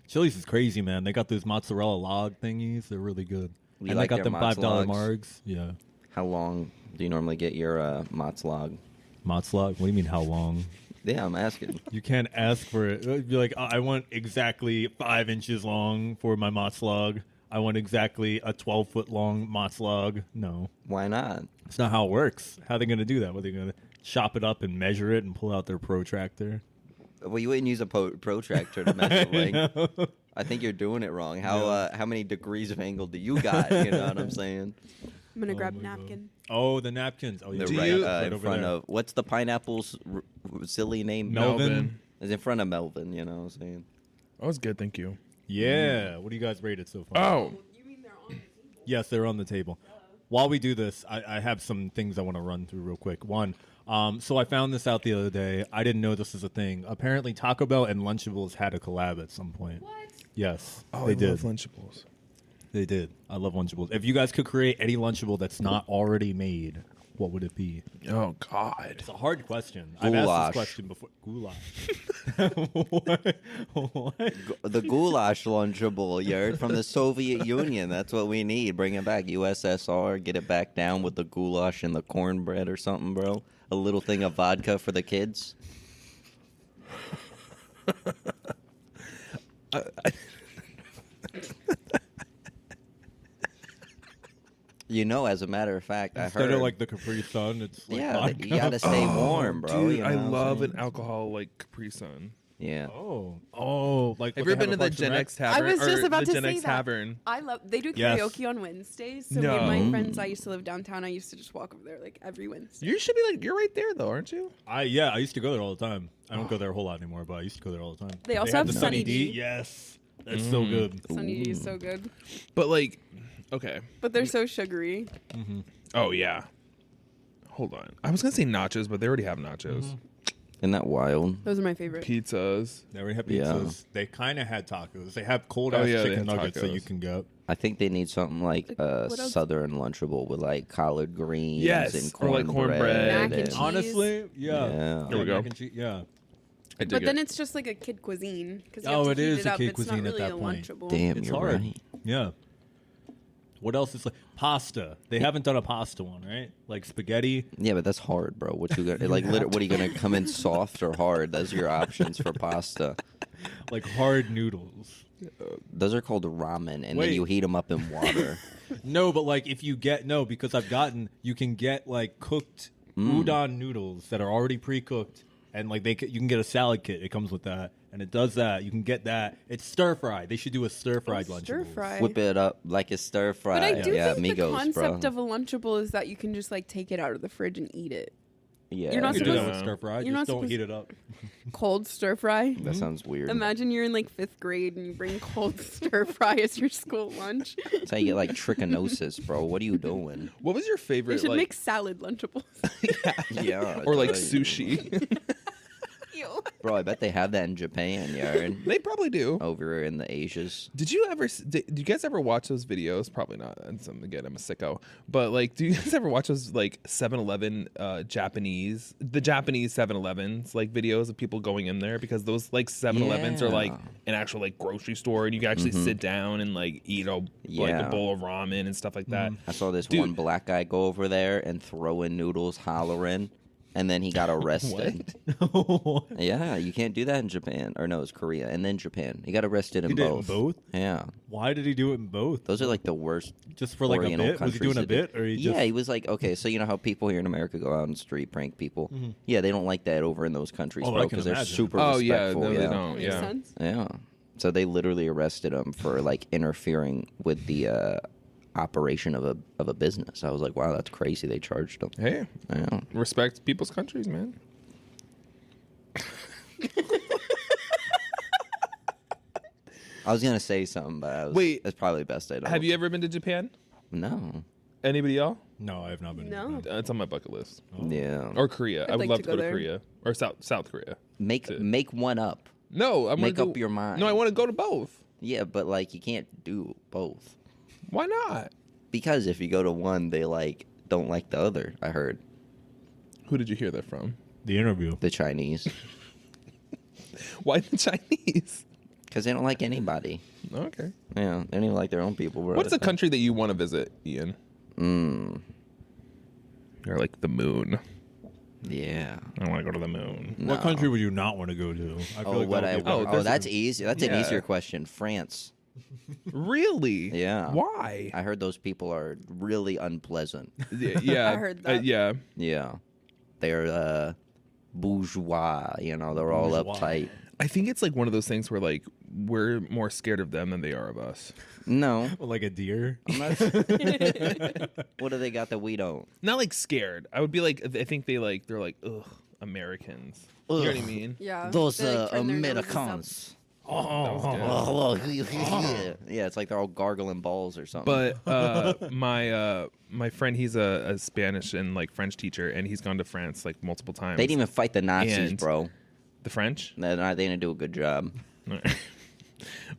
Chili's is crazy, man. They got those mozzarella log thingies. They're really good. You And like they got their them mozz $5 logs? margs. Yeah. How long do you normally get your Mozz log? Mozz log? What do you mean, how long? Yeah, I'm asking. You can't ask for it. You'd be like, I want exactly 5 inches long for my mozz log. I want exactly a 12-foot long mozz log. No. Why not? It's not how it works. How are they going to do that? What, are they going to chop it up and measure it and pull out their protractor? Well, you wouldn't use a protractor to measure length. I think you're doing it wrong. How many degrees of angle do you got? You know what I'm saying? I'm gonna grab my a God. napkin. Oh, the napkins. Oh, yeah. They're Do right, you- in over front there. of what's the pineapple's silly name? Melvin. Is in front of Melvin. You know what I'm saying? That was good, thank you. Yeah. What do you guys rate it so far? Oh, You mean they're on the table? Yes, they're on the table. While we do this, I have some things I want to run through real quick. One, so I found this out the other day. I didn't know this was a thing. Apparently, Taco Bell and Lunchables had a collab at some point. What? Yes, oh, they I did. love Lunchables. They did. I love Lunchables. If you guys could create any Lunchable that's not already made, what would it be? Oh God. It's a hard question. I've asked Goulash. this question before. Goulash. what? The goulash lunchable, you heard, from the Soviet Union. That's what we need. Bring it back, USSR. Get it back down with the goulash and the cornbread or something, bro. A little thing of vodka for the kids. You know, as a matter of fact, I Instead heard. of like the Capri Sun, it's like yeah, vodka. you gotta stay warm, bro. Dude, you know I what I'm love saying? an alcohol like Capri Sun. Yeah. Oh, like Have what you ever they been to have the at Parks and Gen Rec? X Tavern? I was just or about the to Gen say X that. Tavern. I love. They do Yes. karaoke on Wednesdays. So me No. and my friends, I used to live downtown. I used to just walk over there like every Wednesday. You should be like, you're right there though, aren't you? I used to go there all the time. I don't go there a whole lot anymore, but I used to go there all the time. They also had have the Sunny D. Yes, that's so good. Sunny D is so good, But like, okay. but they're so sugary. Oh yeah. Hold on. I was gonna say nachos, but they already have nachos. Isn't that wild? Those are my favorite. Pizzas. They already have Yeah. pizzas. They kind of had tacos. They have cold Oh, ass yeah, they chicken had nuggets that tacos. you can get. I think they need something like what else? Southern Lunchable with like collard greens Yes, and or like cornbread. Mac and and- cheese. Honestly, yeah. Yeah. There we go. Mac and cheese, yeah. I dig But then it. it's just like a kid cuisine. Cause you Oh, have to it heat is it a up. kid It's cuisine not at really that a point. Lunchable. Damn, It's you're hard. right. Yeah. What else is like pasta? They haven't done a pasta one, right? Like spaghetti. Yeah, but that's hard, bro. What you gonna like? What are you gonna come in soft or hard? Those are your options for pasta. Like hard noodles. Those are called ramen, and Wait. then you heat them up in water. No, but like if you get because you can get like cooked udon noodles that are already pre-cooked, and like you can get a salad kit. It comes with that, and it does that. You can get that. It's stir fried. They should do a stir fried lunch. Stir fry. Whip it up like a stir fry. But I do yeah, think the Migos, concept bro. of a Lunchable is that you can just like take it out of the fridge and eat it. Yeah, You're not You can do supposed that to- with stir fry. you're not Just don't supposed- heat it up. Cold stir fry. That sounds weird. Imagine you're in like 5th grade and you bring cold stir fry as your school lunch. That's how you get like trichinosis, bro. What are you doing? What was your They favorite? should Like, make salad Lunchables. Yeah, or like I tell you. sushi. Ew. Bro, I bet they have that in Japan, yard. They probably do. Over in the Asias. Did you ever? Do you guys ever watch those videos? Probably not. And again, I'm a sicko. But like, do you guys ever watch those like 7-Eleven Japanese 7-Elevens like videos of people going in there, because those like 7-Elevens are like Yeah. an actual like grocery store, and you can actually sit down and like eat like Yeah. a bowl of ramen and stuff like that. I saw this Dude. one black guy go over there and throw in noodles, hollering, and then he got arrested. Yeah, you can't do that in Japan. Or no, it's Korea. And then Japan. He got arrested in He did it in both. both? Yeah. Why did he do it in both? Those are like the worst. Just for like a Oriental bit? Was he countries doing a to do. bit, or he Yeah, just? he was like, okay, so you know how people here in America go out and street prank people? Mm-hmm. Yeah, they don't like that over in those countries, Oh, I bro, can because they're imagine. super Oh yeah, respectful. no, yeah. they don't. Makes Yeah. sense. Yeah. So they literally arrested him for like interfering with the operation of a business. I was like, wow, that's crazy. They charged him. Hey, Yeah. respect people's countries, man. I was gonna say something, but Wait. it's probably best I don't. Have you ever been to Japan? No. Anybody else? No, I have not been. No. It's on my bucket list. Yeah. Or Korea. I would like love to to go go to there. Korea or South Korea. Make one up. No, I'm Make gonna go, up your mind. No, I want to go to both. Yeah, but like you can't do both Why not? because if you go to one, they like don't like the other. I heard Who did you hear that from? The interview. the Chinese Why the Chinese? because they don't like anybody. Okay. Yeah, they don't even like their own people. Bro. What's a country that you want to visit, Ian? Or like the moon. Yeah. I want to go to the moon. What country would you not want to go to? I Oh, what I? that would be a better Oh, that's question. easy. That's an Yeah. easier question. France. Really? Yeah. Why? I heard those people are really unpleasant. Yeah. I heard that. Yeah. Yeah, they're bourgeois. You know, they're all Bourgeois. uptight. I think it's like one of those things where like we're more scared of them than they are of us. No, Like a deer. I'm not. What do they got that we don't? Not like scared. I would be like, I think they're like, ugh, Americans. You know what I Ugh. mean? Yeah. Those They, like, turn their noses up. Americans. That was good. Oh, yeah, it's like they're all gargling balls or something. But my friend, he's a Spanish and like French teacher, and he's gone to France like multiple times. they didn't even fight the Nazis, And- bro. the French. They didn't do a good job.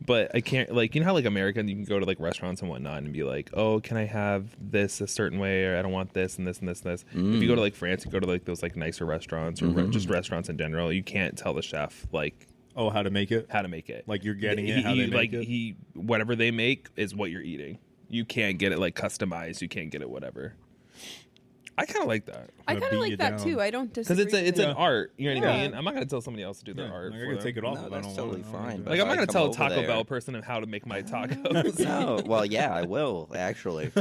But I can't, like, you know how like American, you can go to like restaurants and whatnot and be like, oh, can I have this a certain way, or I don't want this and this and this and this. If you go to like France, you go to like those like nicer restaurants or just restaurants in general, you can't tell the chef like Oh, how to make it? how to make it. Like you're getting it, how they make like it? whatever they make is what you're eating. You can't get it like customized. You can't get it whatever. I kind of like that I Gonna kind of beat you like that down. too. I don't because disagree. it's an art. You know what I Yeah. mean? I'm not gonna tell somebody else to do their Yeah, art. like, I for gotta them. take it off. No, if I that's don't totally want it. I don't fine, do but that. Like I'm not I gonna come tell a over Taco there. Bell person of how to make my tacos. No, well, yeah, I will actually.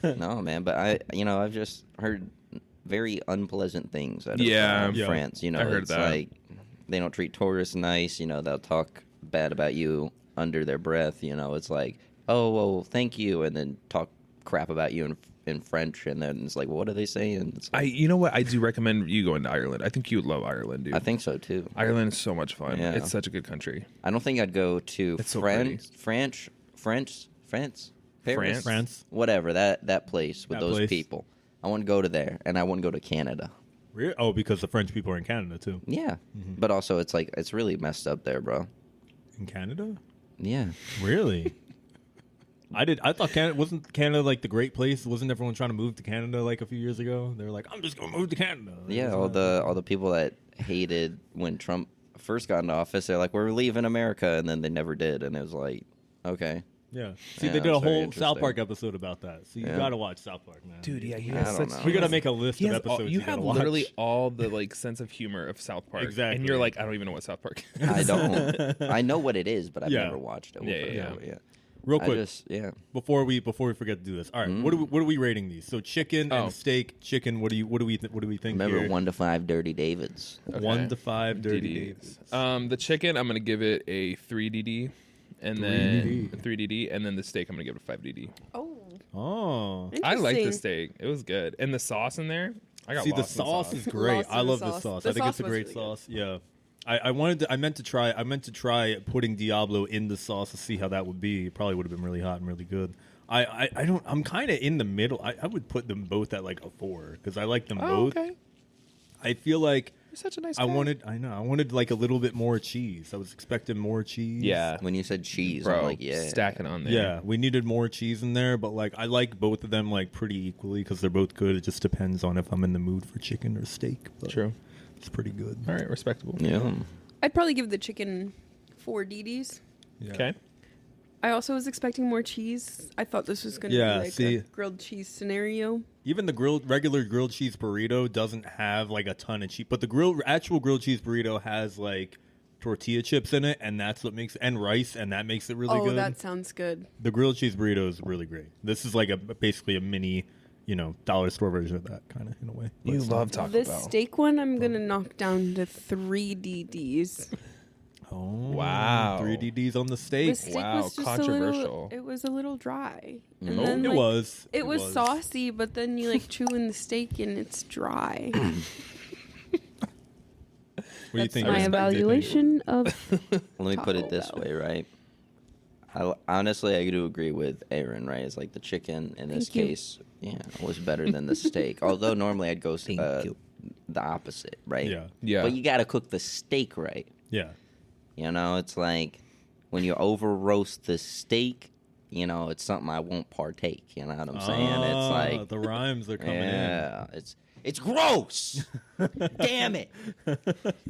No, man, but I've just heard very unpleasant things out of Yeah. Yeah. France. You know, I heard it's that. like they don't treat tourists nice. You know, they'll talk bad about you under their breath. You know, it's like, oh, well, thank you, and then talk crap about you in French, and then it's like, what are they saying? It's like, You know what? I do recommend you going to Ireland. I think you would love Ireland, dude. I think so too. Ireland is so much fun. Yeah. It's such a good country. I don't think I'd go to It's so France, pretty. France, Paris, France. whatever that place with That those place. people. I want to go to there, and I want to go to Canada. Really? Oh, because the French people are in Canada too. Yeah, but also it's like it's really messed up there, bro. In Canada? Yeah. Really? I thought wasn't Canada like the great place? Wasn't everyone trying to move to Canada like a few years ago? They were like, I'm just gonna move to Canada. Yeah, all the people that hated when Trump first got into office, they're like, we're leaving America, and then they never did, and it was like, okay. Yeah. See, Yeah, they did a that's very whole South interesting. Park episode about that. So you Yeah. gotta watch South Park, man. Dude, yeah, he I has don't such. know. We gotta make a list He of has all- episodes you gotta have watch. literally all the like sense of humor of South Park, Exactly. and you're like, I don't even know what South Park. Is. I don't. I know what it is, but I've Yeah. never watched it. Yeah. Real I quick, just, yeah. before we forget to do this. All right, what are we rating these? So chicken Oh. and steak. Chicken. What do we think? Remember here? 1 to 5 Dirty Davids. Okay. 1 to 5 dirty DDs. Davids. The chicken, I'm gonna give it a 3DD, and 3DD. then 3DD, and then the steak, I'm gonna give it a 5DD. Oh, Oh. I like the interesting. steak; it was good, and the sauce in there. I got See, the lost in sauce is great. Lost in I the love the sauce. sauce. The I think it's sauce a was great really sauce. Yeah. I meant to try putting Diablo in the sauce to see how that would be. It probably would have been really hot and really good. I'm kind of in the middle. I would put them both at like a 4 because I like them Oh, both. okay. I feel like You're such a nice I guy. wanted like a little bit more cheese. I was expecting more cheese. Yeah, When you said cheese, bro, I'm like, yeah. stack it on there. Yeah, we needed more cheese in there, but like I like both of them like pretty equally because they're both good. It just depends on if I'm in the mood for chicken or steak. But True. it's pretty good. All right, respectable. Yeah. I'd probably give the chicken 4 DDs. Yeah. Okay. I also was expecting more cheese. I thought this was going to Yeah, be like see. a grilled cheese scenario. Even the regular grilled cheese burrito doesn't have like a ton of cheese, but the actual grilled cheese burrito has like tortilla chips in it, and that's what makes and rice, and that makes it really Oh, good. that sounds good. The grilled cheese burrito is really great. This is like basically a mini, dollar store version of that kind of in a way. You But- love Taco The Bell. steak one, I'm going to knock down to 3 DDs. Oh, Wow. 3 DDs on the steak. The steak Wow, was just controversial. it was a little dry. And Oh, then, it like, was. It was saucy, but then you like chew in the steak and it's dry. What do you That's think? my Aaron? evaluation of. Let me put it Taco this Bell. way, right? Honestly, I do agree with Aaron, right? It's like the chicken in this Thank you. case, was better than the steak. Although normally I'd go Thank you. the opposite, right? Yeah. Yeah. But you got to cook the steak right. Yeah. It's like when you over roast the steak, it's something I won't partake. You know what I'm saying? It's like the rhymes are coming in. yeah, it's gross. Damn it.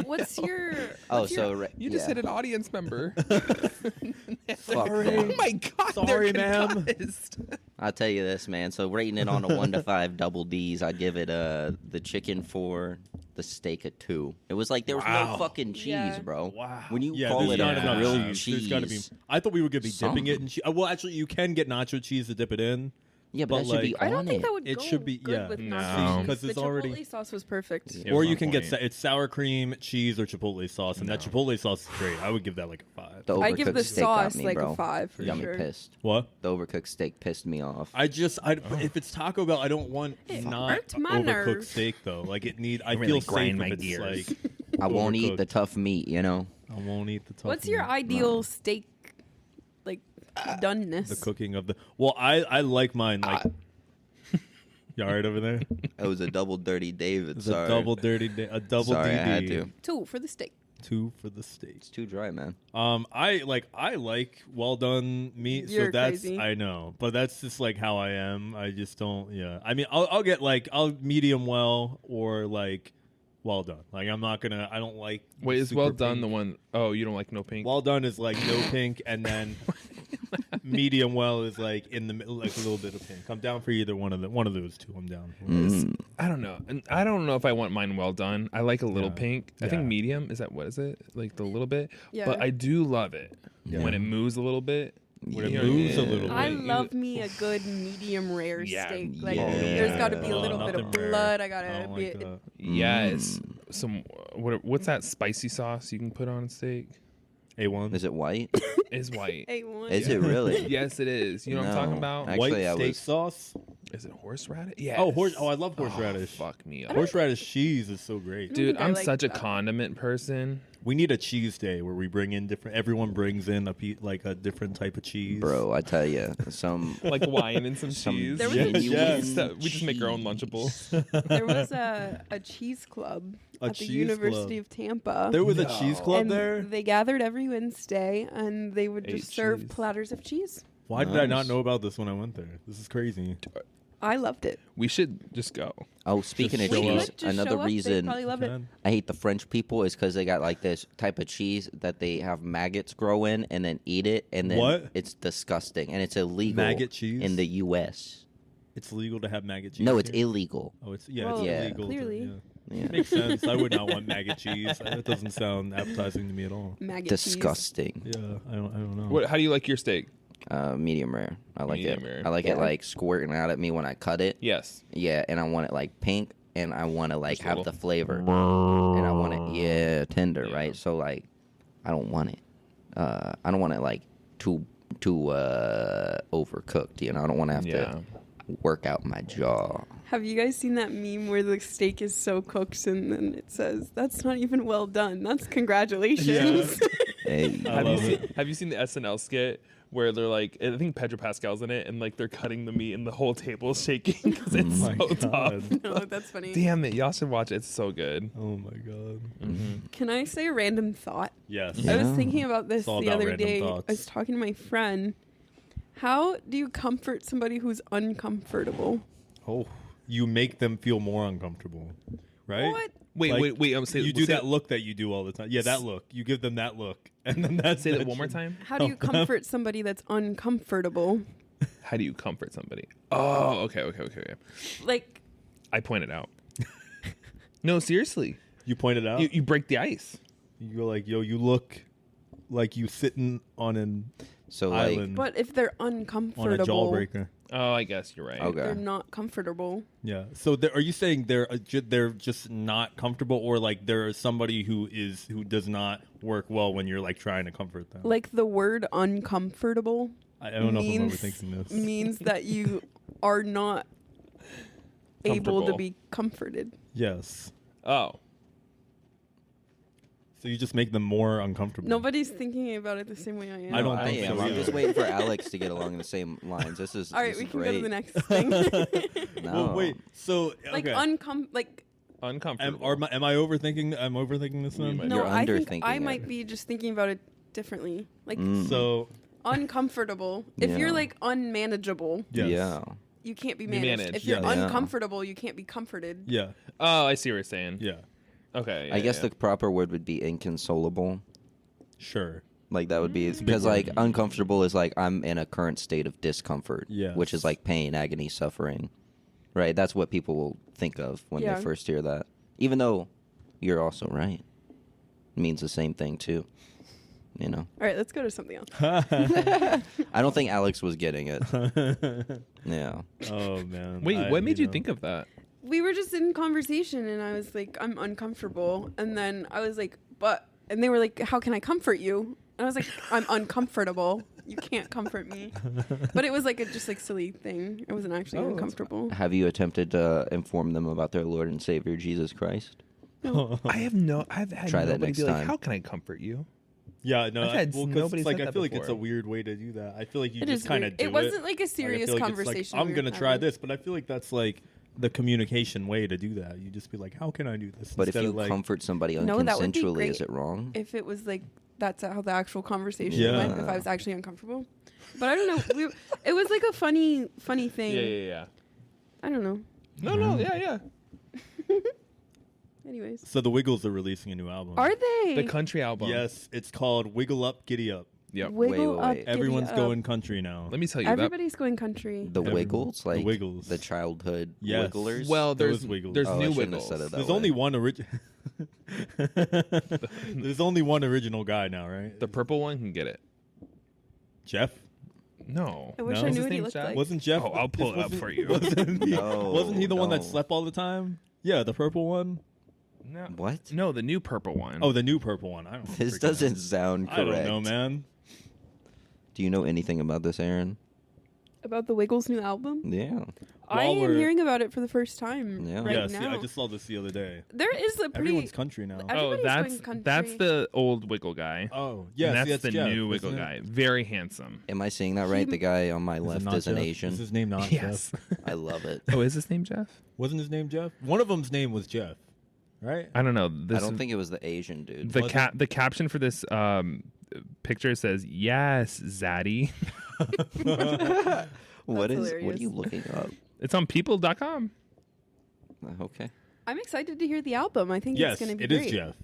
What's your? Oh, what's your- so You just yeah. hit an audience member. Fuck Sorry. that. Oh my god, Sorry, they're ma'am. concussed. I'll tell you this, man. So rating it on a 1 to 5 double D's, I'd give it the chicken 4, the steak a 2. It was like there was Wow. no fucking cheese, Yeah. bro. Wow. When you Yeah, call there's it not a enough grilled cheese. cheese, There's gotta be. I thought we were gonna be dipping it Something. in cheese. Well, actually, you can get nacho cheese to dip it in. yeah, but but that should be like- I on don't think it. that would It go should be- good yeah. with No. nachos. Because The it's already. Chipotle sauce was perfect. Yeah. Or was you my can get point. it's sour cream, cheese, or chipotle sauce, and that chipotle sauce is great. I would give that like a 5. The I give overcooked the steak got sauce me, like bro. a 5 for Got me sure. pissed. What? The overcooked steak pissed me off. If it's Taco Bell, I don't want It not hurt my overcooked nerves. steak though. Like it need. I really feel safe grind if my it's gears. like. I won't eat overcooked. the tough meat, I won't eat the tough. What's your meat. ideal steak, like, doneness? The cooking of the. Well, I like mine like. You all right over there? It was a double dirty David. It's Sorry. a double dirty, a double Sorry, DD. I had to. 2 for the steak. 2 for the steak. It's too dry, man. I like well done meat. You're so that's crazy. I know, but that's just like how I am. I just don't. Yeah, I mean, I'll get like medium well or like well done. Like I'm not gonna. I don't like. Wait, is super well done pink. the one oh you don't like no pink? Well done is like no pink, and then medium well is like in the middle, like a little bit of pink. I'm down for either one of those two. I'm down. For Mm. I don't know. And I don't know if I want mine well done. I like a little Yeah. pink. I think Yeah. medium is that what is it? Like the little bit. Yeah. But I do love it when it moves a little bit. When it Yeah. moves a little I bit. love me a good medium rare Yeah. steak. Like Yeah. there's got to be a Oh, little bit of nothing rare. blood. I I gotta don't be. like that. Yes. Some what's that spicy sauce you can put on a steak? A1. Is it white? Is white. A1. Is it really? Yes, it is. You know what I'm talking No. about? Actually, White I steak was- sauce. Is it horseradish? Yeah. Oh, I love horseradish. Fuck me up. Horseradish cheese is so great. Dude, think I I'm like such a that. condiment person. We need a cheese day where we bring in everyone brings in a different type of cheese. Bro, I tell you, some Like wine and some Some cheese. There was a Yes. cheese. We just make our own Lunchables. There was a cheese club A at the cheese University club. of Tampa. There was a No. cheese club and there? they gathered every Wednesday and they would Ate just serve cheese. platters of cheese. Why did I not Nice. know about this when I went there? This is crazy. I loved it. We should just go. Oh, speaking of show We up. cheese, could just another show up. They'd reason probably love it. Man. I hate the French people is because they got like this type of cheese that they have maggots grow in and then eat it, and then What? it's disgusting and it's illegal Maggot cheese? in the U.S. It's legal to have maggot cheese. No, it's here? illegal. Oh, it's Well, it's yeah, illegal. clearly. Yeah. Makes sense. I would not want maggot cheese. That doesn't sound appetizing to me at all. Maggot Disgusting. Yeah, I don't know. What? How do you like your steak? Medium rare. I like Medium it. rare. I like it Yeah. like squirting out at me when I cut it. Yes. Yeah, and I want it like pink, and I want to like Just have little. the flavor, and I want it tender, Yeah. right? So like, I don't want it. I don't want it like too overcooked. You know, I don't want to have Yeah. to work out my jaw. Have you guys seen that meme where the steak is so cooked and then it says, "That's not even well done. That's congratulations." Hey, I Have you love seen it. Have you seen the SNL skit where they're like, I think Pedro Pascal's in it, and like they're cutting the meat and the whole table is shaking because it's Oh my so tough. God. No, that's funny. Damn it, y'all should watch it. It's so good. Oh my god. Can I say a random thought? Yes. Yeah. I was thinking about this It's all the about other random day. thoughts. I was talking to my friend. How do you comfort somebody who's uncomfortable? Oh, you make them feel more uncomfortable, right? What? Wait, Like, wait. I'm saying You do that look that you do all the time. Yeah, that look. You give them that look, and then that's Say that one more time. How do you comfort somebody that's uncomfortable? How do you comfort somebody? Oh, okay. Like, I pointed out. No, seriously. You point it out. You break the ice. You go like, yo, you look like you sitting on an so like, island but if they're on a uncomfortable, jawbreaker. Oh, I guess you're right. Okay. they're not comfortable. Yeah. So are you saying they're just not comfortable, or like there's somebody who does not work well when you're like trying to comfort them? Like the word uncomfortable I don't know if I'm means, overthinking this. means that you are not able to Comfortable. be comforted. Yes. Oh, So you just make them more uncomfortable. Nobody's thinking about it the same way I am. I don't I think am. so I'm either. just waiting for Alex to get along the same lines. This is All right, this we is can great. go to the next thing. No. Well, wait. So Like okay. uncomfortable. Am I overthinking? I'm overthinking this You then. might- no, You're I think underthinking I it. might be just thinking about it differently. Like So uncomfortable. If Yeah. you're like unmanageable, yes. Yeah. you can't be You managed. manage, If you're yes. Yeah. uncomfortable, you can't be comforted. Yeah. Oh, I see what you're saying. Yeah. Okay. I guess yeah. the proper word would be inconsolable. Sure. Like that would be big because word. like uncomfortable is like I'm in a current state of discomfort, Yes. which is like pain, agony, suffering. Right? That's what people will think of when Yeah. they first hear that. Even though you're also right. It means the same thing too. You know. All right, let's go to something else. I don't think Alex was getting it. Yeah. Oh man. Wait, what made you think of that? We were just in conversation, and I was like, I'm uncomfortable. And then I was like, and they were like, how can I comfort you? And I was like, I'm uncomfortable. You can't comfort me. But it was like a just like silly thing. It wasn't actually Oh, that's uncomfortable. Have you attempted to inform them about their Lord and Savior Jesus Christ? I've had Try that nobody next be like, time. how can I comfort you? Yeah, no. I've had 'cause nobody it's like said I that feel like it's a before. weird way to do that. I feel like you It just is kind of weird. do It it. wasn't like a Like, I serious feel like it's like, conversation. I'm we were gonna try having. this, but I feel like that's like the communication way to do that. You just be like, how can I do this? But if Instead you of like, comfort somebody No, that would be unconsensually, great. is it wrong? If it was like that's how the actual conversation Yeah. went. If I was actually uncomfortable, but I don't know. It was like a funny thing. Yeah. I don't know. No, yeah. Anyways, so the Wiggles are releasing a new album. are they? The country album. Yes, it's called Wiggle Up, Giddy Up. Yep. Wiggle Wait, up. wait. giddy Everyone's up. going country now. Let me tell you that. Everybody's going country. The Everyone. Wiggles, The like Wiggles. the childhood Yes. wigglers. Well, Those there's Wiggles. there's Oh, I new shouldn't have Wiggles. said it that There's way. only one There's only one original guy now, right? The purple one can get it. Jeff? No. I wish No? I What's knew his what he name, looked Jack? like. Wasn't Jeff? Oh, I'll pull it up wasn't- for you. Wasn't he the one that No. slept all the time? Yeah, the purple one. No. What? No, the new purple one. Oh, the new purple one. I don't. This freaking doesn't know. sound I correct. don't know, man. Do you know anything about this, Aaron? About the Wiggles' new album? Yeah. I While am we're- hearing about it for the first time Yeah. right Yes, now. yeah, I just saw this the other day. There is a pretty. Everyone's country now. Everybody's that's going country. that's the old Wiggle guy. Oh, yeah, and see, that's the Jeff, new isn't Wiggle it? guy. Very handsome. Am I saying that right? The guy on my Is it left not is an Jeff? Asian. Is his name not Yes. Jeff? I love it. Oh, is his name Jeff? Wasn't his name Jeff? One of them's name was Jeff, right? I don't know. I don't think it was the Asian dude. the Was it? the caption for this picture says, "Yes, Zaddy." What are hilarious. you looking up? It's on people.com. Okay. I'm excited to hear the album. I think Yes, it's going to be it great. is Jeff.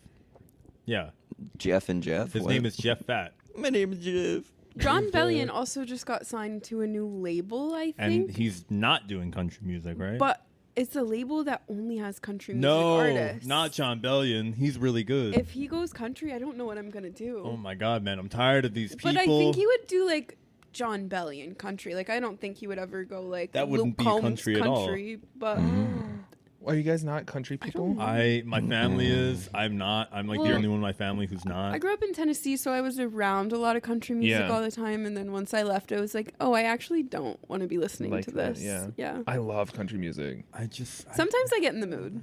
Yeah, Jeff and Jeff. his What? name is Jeff Fat, My name is Jeff. John Bellion also just got signed to a new label, I and think. he's not doing country music, right? But it's a label that only has country music no, artists. not John Bellion. He's really good. If he goes country, I don't know what I'm going to do. Oh my god, man, I'm tired of these people. But I think he would do like John Bellion country. Like I don't think he would ever go like That wouldn't Luke be Combs country at all. But Are you guys not country people? My family is. I'm not. I'm like the Well, only one in my family who's not. I grew up in Tennessee, so I was around a lot of country music Yeah. all the time. And then once I left, I was like, oh, I actually don't want to be listening Like to that, this. yeah. I love country music. Sometimes I get in the mood.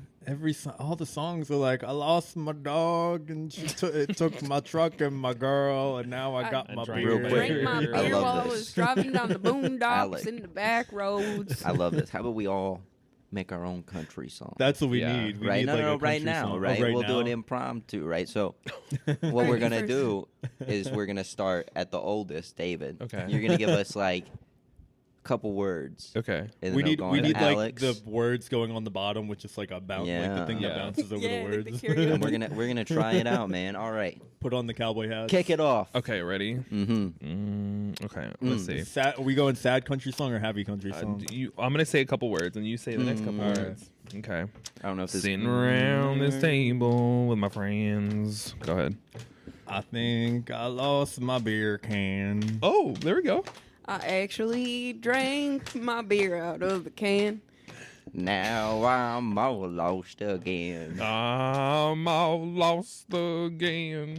All the songs are like, I lost my dog and it took my truck and my girl and now I got I my drank beer. Real Drank quick. my I beer love while I this. was driving down the boondocks Alec. in the back roads. I love this. How about we all make our own country song? That's what we Yeah. need. We right? need No, like no, a right country now, song. Oh, right? We'll do it now? impromptu, right? So, what Right, we're you gonna first. do is we're gonna start at the oldest, David. Okay. You're gonna give us like a couple words. Okay. And then We I'll need go on we to need like Alex. the words going on the bottom, which is like a bounce, like the Yeah. thing that Yeah. bounces over Yeah, the like the words. karaoke. and we're gonna try it out, man. All right, Put on the cowboy hat. kick it off. Okay, ready? Mm-hmm. Okay, let's see. Sad, are we going sad country song or happy country song? I'm gonna say a couple words, and you say the next couple Alright. words. Okay. I don't know if this. Sitting around this table with my friends. Go ahead. I think I lost my beer can. Oh, there we go. I actually drank my beer out of the can. Now I'm all lost again. I'm all lost again.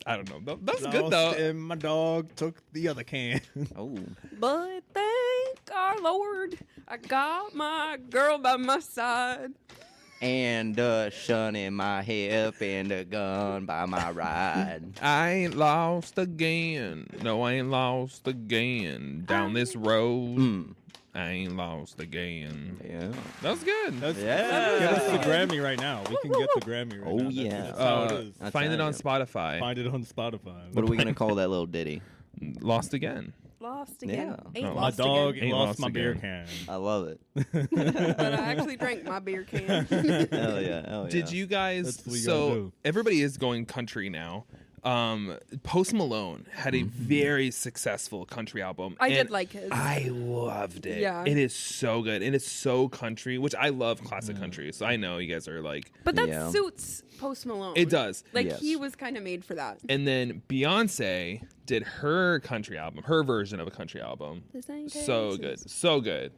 I don't know. That's good though. And my dog took the other can. Oh, But thank our Lord, I got my girl by my side. and a shun in my hip and a gun by my ride. I ain't lost again. No, I ain't lost again. Down this road, Mm. I ain't lost again. Yeah. That's good. That's, Yeah. Get us the Grammy right now. We can get the Grammy right Oh, now. yeah. That's how it is. That's Find how it on you- Spotify. Find it on Spotify. What are we gonna call that little ditty? Lost again. Lost again. Yeah. Ain't Oh. My lost dog again. Ain't lost lost my beer again. can. I love it. But I actually drank my beer can. Hell yeah. Hell yeah. Did you guys? That's what you gotta So do. everybody is going country now. Post Malone had a very successful country album. I did and like his. I loved it. Yeah. It is so good. And it's so country, which I love classic country. So I know you guys are like, But that Yeah. suits Post Malone. it does. Like Yes. he was kind of made for that. And then Beyonce did her country album, her version of a country album. This ain't So good. Texas. So good.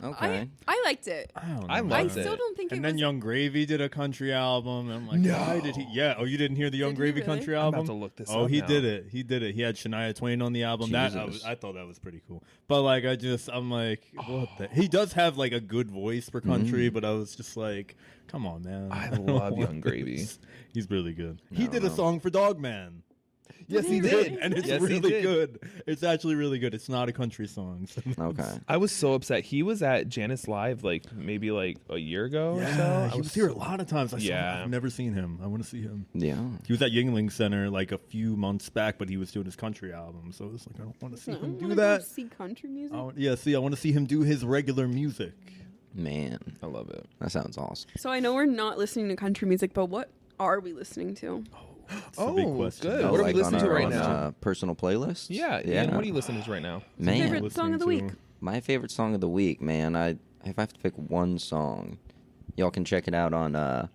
Okay. I liked it. I don't know. I I loved still it. don't think And it then was. Young Gravy did a country album. And I'm like, why did he? Yeah. Oh, you didn't hear the Young Did he Gravy really? country I'm album? about to look this Oh, up he now. did it. He did it. He had Shania Twain on the album. Jesus. I thought that was pretty cool. But like, I'm like, what the? He does have like a good voice for country, but I was just like, come on, man. I don't love want Young Gravy. this. He's really good. He No, did a no. song for Dogman. Yes, he he really? did. And it's Yes, he really did. good. It's actually really good. It's not a country song. so Okay. I was so upset. He was at Janice Live like maybe like a year ago or so. Yeah, I he was here a lot of times. Yeah. I've never seen him. I want to see him. Yeah. He was at Yingling Center like a few months back, but he was doing his country album. So it's like, I don't want to see I him wanna do go that. See country music. I want to see him do his regular music. Man, I love it. that sounds awesome. So I know we're not listening to country music, but what are we listening to? That's a big question. good. Oh, What are we like listening on to our right own, now? Personal playlist. Yeah, Yeah. Ian, what are you listening to right now? Man, Favorite song of the week? my favorite song of the week, man. If I have to pick one song, y'all can check it out on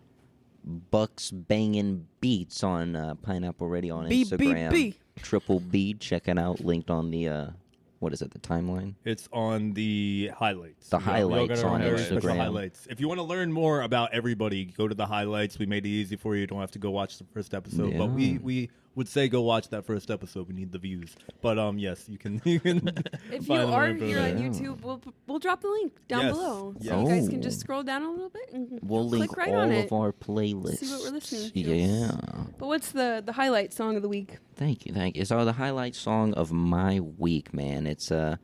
Bucks Bangin' Beats on Pineapple Radio on Instagram. BBB. Triple B. Check it out. Linked on the what is it? The timeline. It's on the highlights. The We all highlights got our on very special Instagram. highlights. If you want to learn more about everybody, go to the highlights. We made it easy for you. You don't have to go watch the first episode. But Yeah. we would say go watch that first episode. We need the views. But yes, you can. You can If you find the are info here there. on YouTube, we'll drop the link down Yes. below, so Yes. you guys can Oh. just scroll down a little bit and We'll click link right all on it. of our playlists. See what we're listening to. Yeah. But what's the highlight song of the week? Thank you. So the highlight song of my week, man, it's a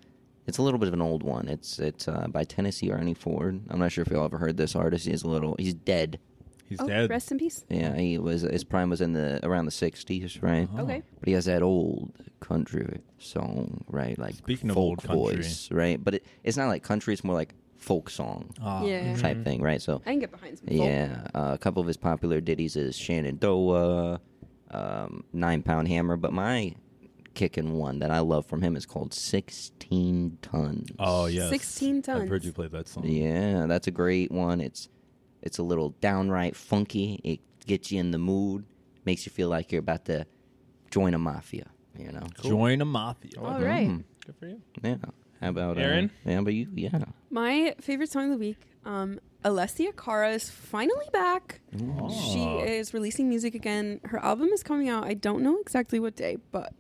little bit of an old one. It's by Tennessee Ernie Ford. I'm not sure if y'all ever heard this artist. He's dead. He's Oh, dead. rest in peace. Yeah, his prime was around the 60s, right? Okay. But he has that old country song, right? Like Speaking of folk old country. voice, right? But it's not like country, it's more like folk song Yeah. type thing, right? So I can get behind some folk. yeah, a couple of his popular ditties is Shenandoah, 9 Pound Hammer, but my kicking one that I love from him is called 16 Tons. Oh yes. 16 tons. I've heard you play that song. Yeah, that's a great one. It's a little downright funky. It gets you in the mood, makes you feel like you're about to join a mafia, you know? Join a mafia. All right. Good for you. Yeah. How about Aaron? Yeah, how about you? Yeah. My favorite song of the week, Alessia Cara is finally back. She is releasing music again. Her album is coming out. I don't know exactly what day, but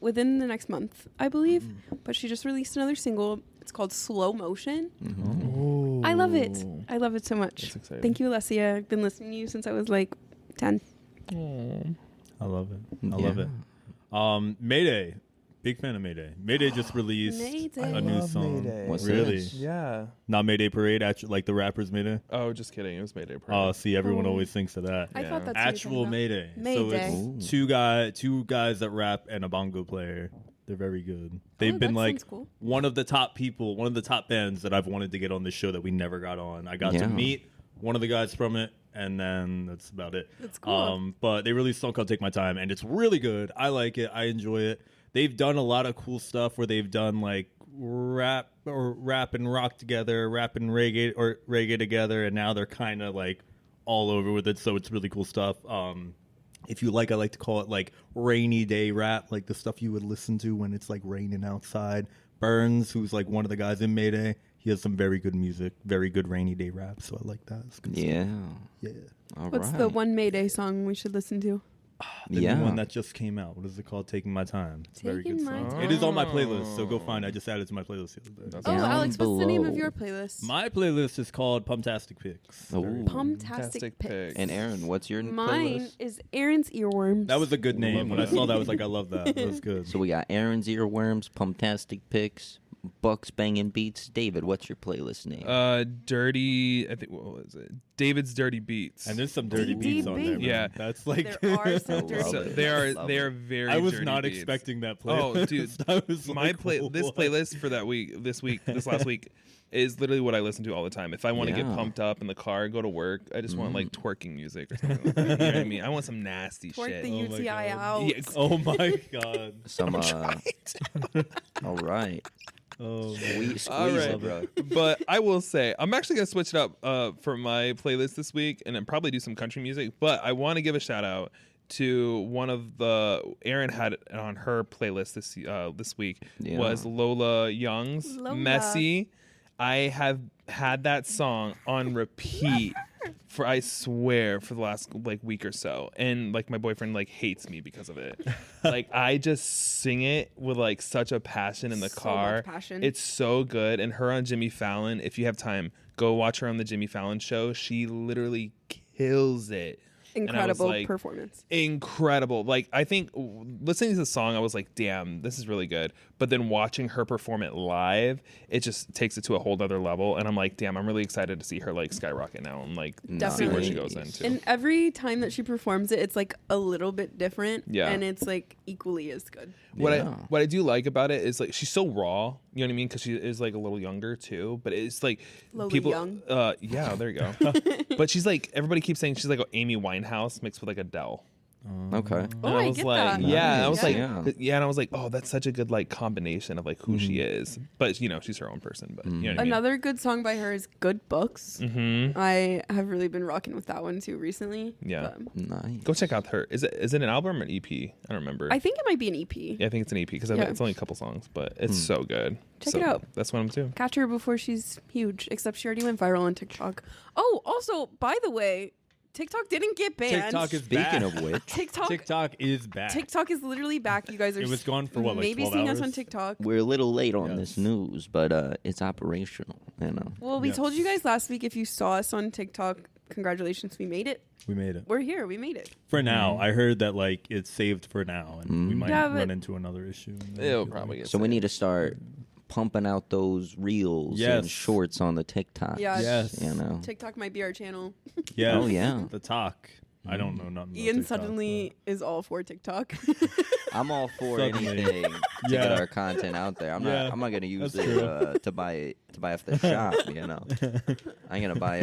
within the next month, I believe. But she just released another single. It's called Slow Motion. I love it. I love it so much. That's exciting. Thank you, Alessia. I've been listening to you since I was like 10. I love it. I love it. Mayday. Big fan of Mayday. Mayday just released Mayday. a new love song. Mayday. What's Really? this? Yeah. Not Mayday Parade, actually, like the rappers Mayday. Oh, just kidding. It was Mayday Parade. Oh, see, everyone Oh. always thinks of that. I Yeah. thought that's Actual Mayday. So Mayday. it's two guys that rap and a bongo player. They're very good. They've been that like sounds cool. one of the top people, one of the top bands that I've wanted to get on this show that we never got on. I got Yeah. to meet one of the guys from it, and then that's about it. That's cool. But they released a song called Take My Time, and it's really good. I like it. I enjoy it. They've done a lot of cool stuff where they've done like rap and rock together, rap and reggae together, and now they're kind of like all over with it. So it's really cool stuff. If you like, I like to call it like rainy day rap, like the stuff you would listen to when it's like raining outside. Burns, who's like one of the guys in Mayday, he has some very good music, very good rainy day rap. So I like that. It's good Yeah. stuff. Yeah. All What's right. the one Mayday song we should listen to? The Yeah. new one that just came out. What is it called? Taking My Time. It's a very good Taking My song. Time. It is on my playlist, so go find it. I just added it to my playlist the other day. That's Oh, Down Alex, what's the name of below. your playlist? My playlist is called Pumptastic Picks. Oh. Very- Pumptastic Fantastic Picks. pick. And Aaron, what's your Mine playlist? is Aaron's Earworms. That was a good name. When I that. saw that, I was like, I love that. That was good. So we got Aaron's Earworms, Pumptastic Picks, Bucks Banging Beats. David, what's your playlist name? Dirty. I think what was it? David's Dirty Beats. And there's some dirty Dirty beats on there. man. Yeah. That's like. There are some dirty Love So it. they are Love they it. are very. I was dirty not beats. expecting that Oh, playlist. dude, I was My like, this what? playlist for this last week is literally what I listen to all the time. If I want to get Yeah. pumped up in the car, go to work, I just want like twerking music or something like that. You know what I mean? I want some nasty Twerk shit. the Oh my UTI God. out. Yeah, Oh my god. Some all right. Oh, Squeeze All right. it, bro. But I will say, I'm actually going to switch it up for my playlist this week and then probably do some country music. But I want to give a shout out to one of the Erin had it on her playlist this week Yeah. was Lola Young's Lola. Messy. I have had that song on repeat for I swear for the last like week or so, and like my boyfriend like hates me because of it. Like I just sing it with like such a passion in the So car. much passion. It's so good. And her on Jimmy Fallon, if you have time, go watch her on the Jimmy Fallon show. She literally kills it. And I was Incredible like, performance. incredible. Like I think listening to the song, I was like, damn, this is really good. But then watching her perform it live, it just takes it to a whole other level. And I'm like, damn, I'm really excited to see her like skyrocket now and like see where she goes into. And every time that she performs it, it's like a little bit different. Yeah. And it's like equally as good. What I do like about it is like she's so raw, you know what I mean? Because she is like a little younger too, but it's like Lola people. Young. Yeah, there you go. But she's like everybody keeps saying she's like Amy Winehouse mixed with like Adele. Okay. Oh, And I was get like, that. yeah, and I was Nice. like, Yeah. yeah, and I was like, oh, that's such a good like combination of like who she is. But you know, she's her own person. But you know what I mean? Another good song by her is Good Books. Mm-hmm. I have really been rocking with that one too recently. Yeah. But Nice. Go check out her. Is it an album or an EP? I don't remember. I think it might be an EP. Yeah, I think it's an EP because Yeah. it's only a couple songs, but it's so good. Check So it out. That's what I'm doing. Catch her before she's huge, except she already went viral on TikTok. Oh, also, by the way, TikTok didn't get banned. TikTok is Speaking back. of which, TikTok is back. TikTok is literally back. You guys are It was gone for what, like maybe 12 seeing us hours? on TikTok. we're a little late on Yes. this news, but it's operational. You know. Well, we Yes. told you guys last week if you saw us on TikTok, congratulations, we made it. We made it. We're here. We made it. For now, I heard that like it's saved for now, and we might Yeah, but- run into another issue. It'll probably get So we need to start pumping out those reels Yes. and shorts on the TikTok. Yeah. Yes. You know. TikTok might be our channel. Yeah. Oh, yeah. The talk. I don't know nothing. About Ian TikTok, suddenly is all for TikTok. I'm all for Suddenly. anything to Yeah. get our content out there. I'm Yeah. not gonna use That's it to buy off the shop. You know. I'm gonna buy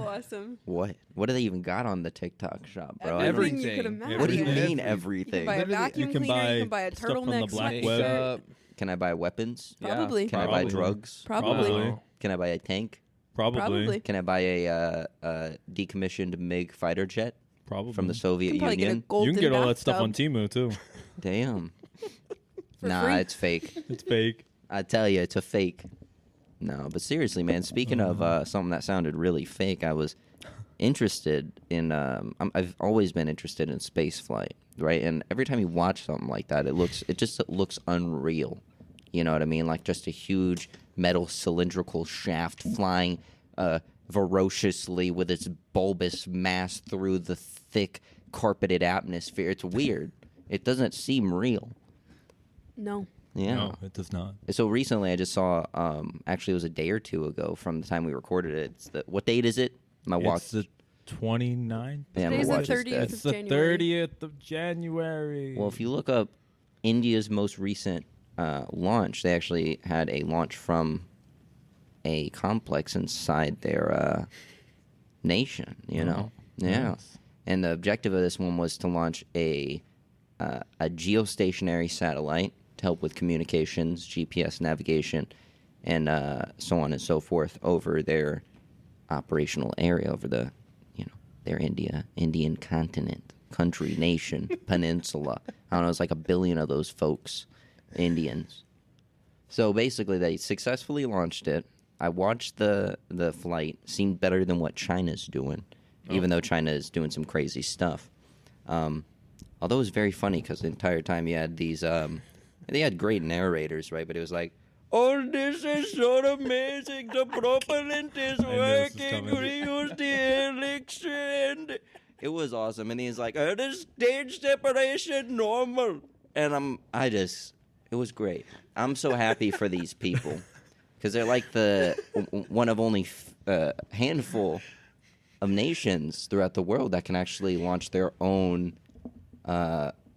Awesome. what? What do they even got on the TikTok shop, bro? Everything you Everything. could imagine. What do you mean You can everything? buy a Literally, vacuum you can cleaner. buy You can buy a stuff from the turtleneck black sweatshirt. web. Makeup. Can I buy weapons? Yeah. Probably. Can I buy Probably. drugs? Probably. Wow. Can I buy a tank? Probably. Can I buy a decommissioned MiG fighter jet Probably. from the You Soviet can probably get a Union? golden You can get all that stuff on bathtub Temu too. Damn. for Nah, free. it's fake. It's fake. I tell you, it's a fake. No, but seriously, man. Speaking of something that sounded really fake, I was interested in. I've always been interested in space flight, right? And every time you watch something like that, it just looks unreal. You know what I mean? Like just a huge metal cylindrical shaft flying ferociously with its bulbous mass through the thick carpeted atmosphere. It's weird. It doesn't seem real. No. Yeah. No, it does not. So recently, I just saw. Actually, it was a day or two ago from the time we recorded it. What date is it? My watch. It's the 29th. Yeah, my Today's the watch is 30th. dead. It's the January. 30th of January. Well, if you look up India's most recent launch, they actually had a launch from a complex inside their nation. You know, yeah. Nice. And the objective of this one was to launch a geostationary satellite to help with communications, GPS navigation, and so on and so forth over their operational area, over the, their Indian continent, country, nation, peninsula. I don't know, it's like 1 billion of those folks, Indians. So basically, they successfully launched it. I watched the flight. Seemed better than what China's doing, even though China is doing some crazy stuff. Although it was very funny because the entire time you had these, they had great narrators, right? But it was like, "Oh, this is so amazing! The propellant is knew this was working. coming. We use the elixir." It was awesome, and he's like, "The stage separation normal," and it was great. I'm so happy for these people because they're like one of only handful of nations throughout the world that can actually launch their own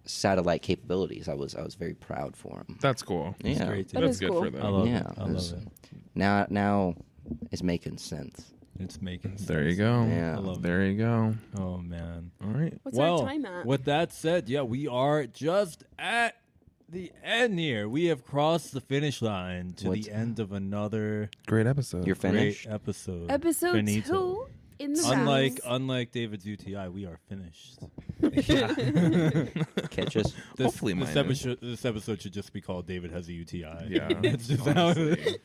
satellite capabilities. I was very proud for them. That's cool. Yeah, great to That That's is good cool. for I them. love Yeah, it. I it's- love it. now it's making sense. It's making sense. There you go. Yeah. I love it. There you go. Oh, man. All right. What's well, our time at? with that said, yeah, we are just at the end here. We have crossed the finish line to What's- the end of another Great episode. You're finished. great episode. Episode Finito. 2 in the Unlike David's UTI, we are finished. Catch us. Hopefully mine is. This episode should just be called David has a UTI. Yeah. It's just how it honestly.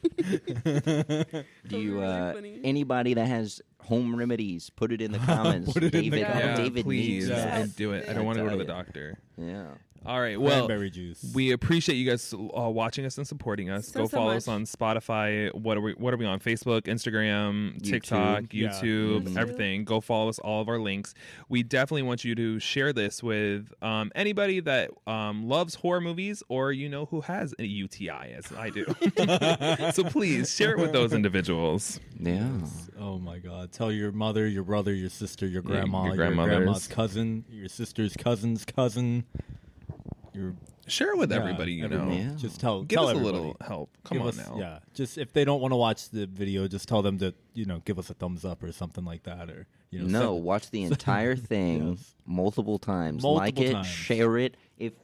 is. Do you really funny. anybody that has home remedies, put it in the comments. Put it in the David, comments. Yeah, David please. needs Yeah. that. Don't do it. I don't want to go to the tell ya. doctor. Yeah. All right. Well, Cranberry juice. we appreciate you guys watching us and supporting us. So Go follow much. us on Spotify. What are we on? Facebook, Instagram, TikTok, Yeah. YouTube, Mhm. everything. Go follow us. All of our links. We definitely want you to share this with anybody that loves horror movies or who has a UTI, as I do. So please share it with those individuals. Yeah. Oh my God! Tell your mother, your brother, your sister, your Yeah, grandma, your your grandmothers. grandma's cousin, your sister's cousin's cousin. Your Share it with yeah, everybody you know. everybody. Yeah. Just tell Give tell us a everybody. little help. Come Give on us- now. Yeah, just if they don't want to watch the video, just tell them to give us a thumbs up or something like that, or No, send- watch the entire thing Yes. multiple times. Multiple like it, times. share it.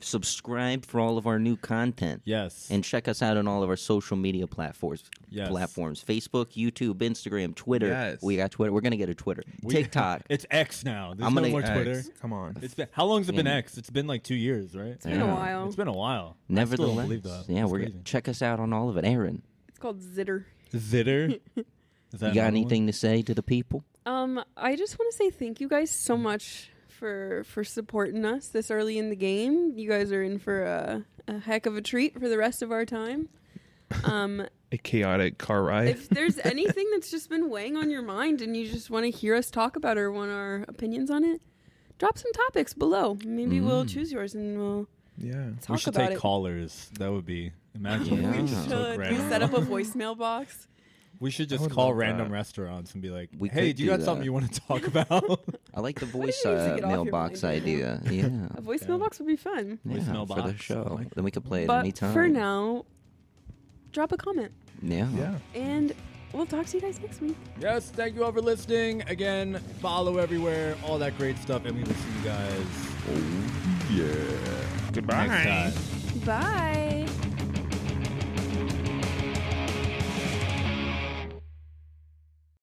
Subscribe for all of our new content. Yes, And check us out on all of our social media platforms. Yes. Facebook, YouTube, Instagram, Twitter. Yes. We got Twitter. We're gonna get a Twitter. TikTok. It's X now. There's I'm no gonna- more X, Twitter. Come on. It's been how long's it been Yeah. X? It's been like 2 years, right? It's been a Yeah. while. It's been a while. I still Nevertheless, don't believe that. yeah, It's we're crazy. gonna check us out on all of it. Aaron, It's called Zitter. Zitter. Is that you got another one? anything to say to the people? I just want to say thank you guys so much for supporting us this early in the game. You guys are in for a heck of a treat for the rest of our time. A chaotic car ride. If there's anything that's just been weighing on your mind and you just want to hear us talk about it or want our opinions on it, drop some topics below. Maybe we'll choose yours and we'll talk We should about take it. callers. That would be imagine. Yeah. if We just should. took We random- set up a voicemail box. We should just would call love random that. restaurants and be like, We "Hey, could do you do got something that. you want to talk about?" I like the voice do you use to get off your mailbox mind right now? idea. Yeah. A voicemail box would be fun. Yeah, Voicemail for the box. show. Like- Then we could play it But anytime. for now, drop a comment. Yeah. Yeah. And we'll talk to you guys next week. Yes, thank you all for listening. Again, follow everywhere, all that great stuff, and we will see you guys Oh, yeah. Goodbye. next time. Bye.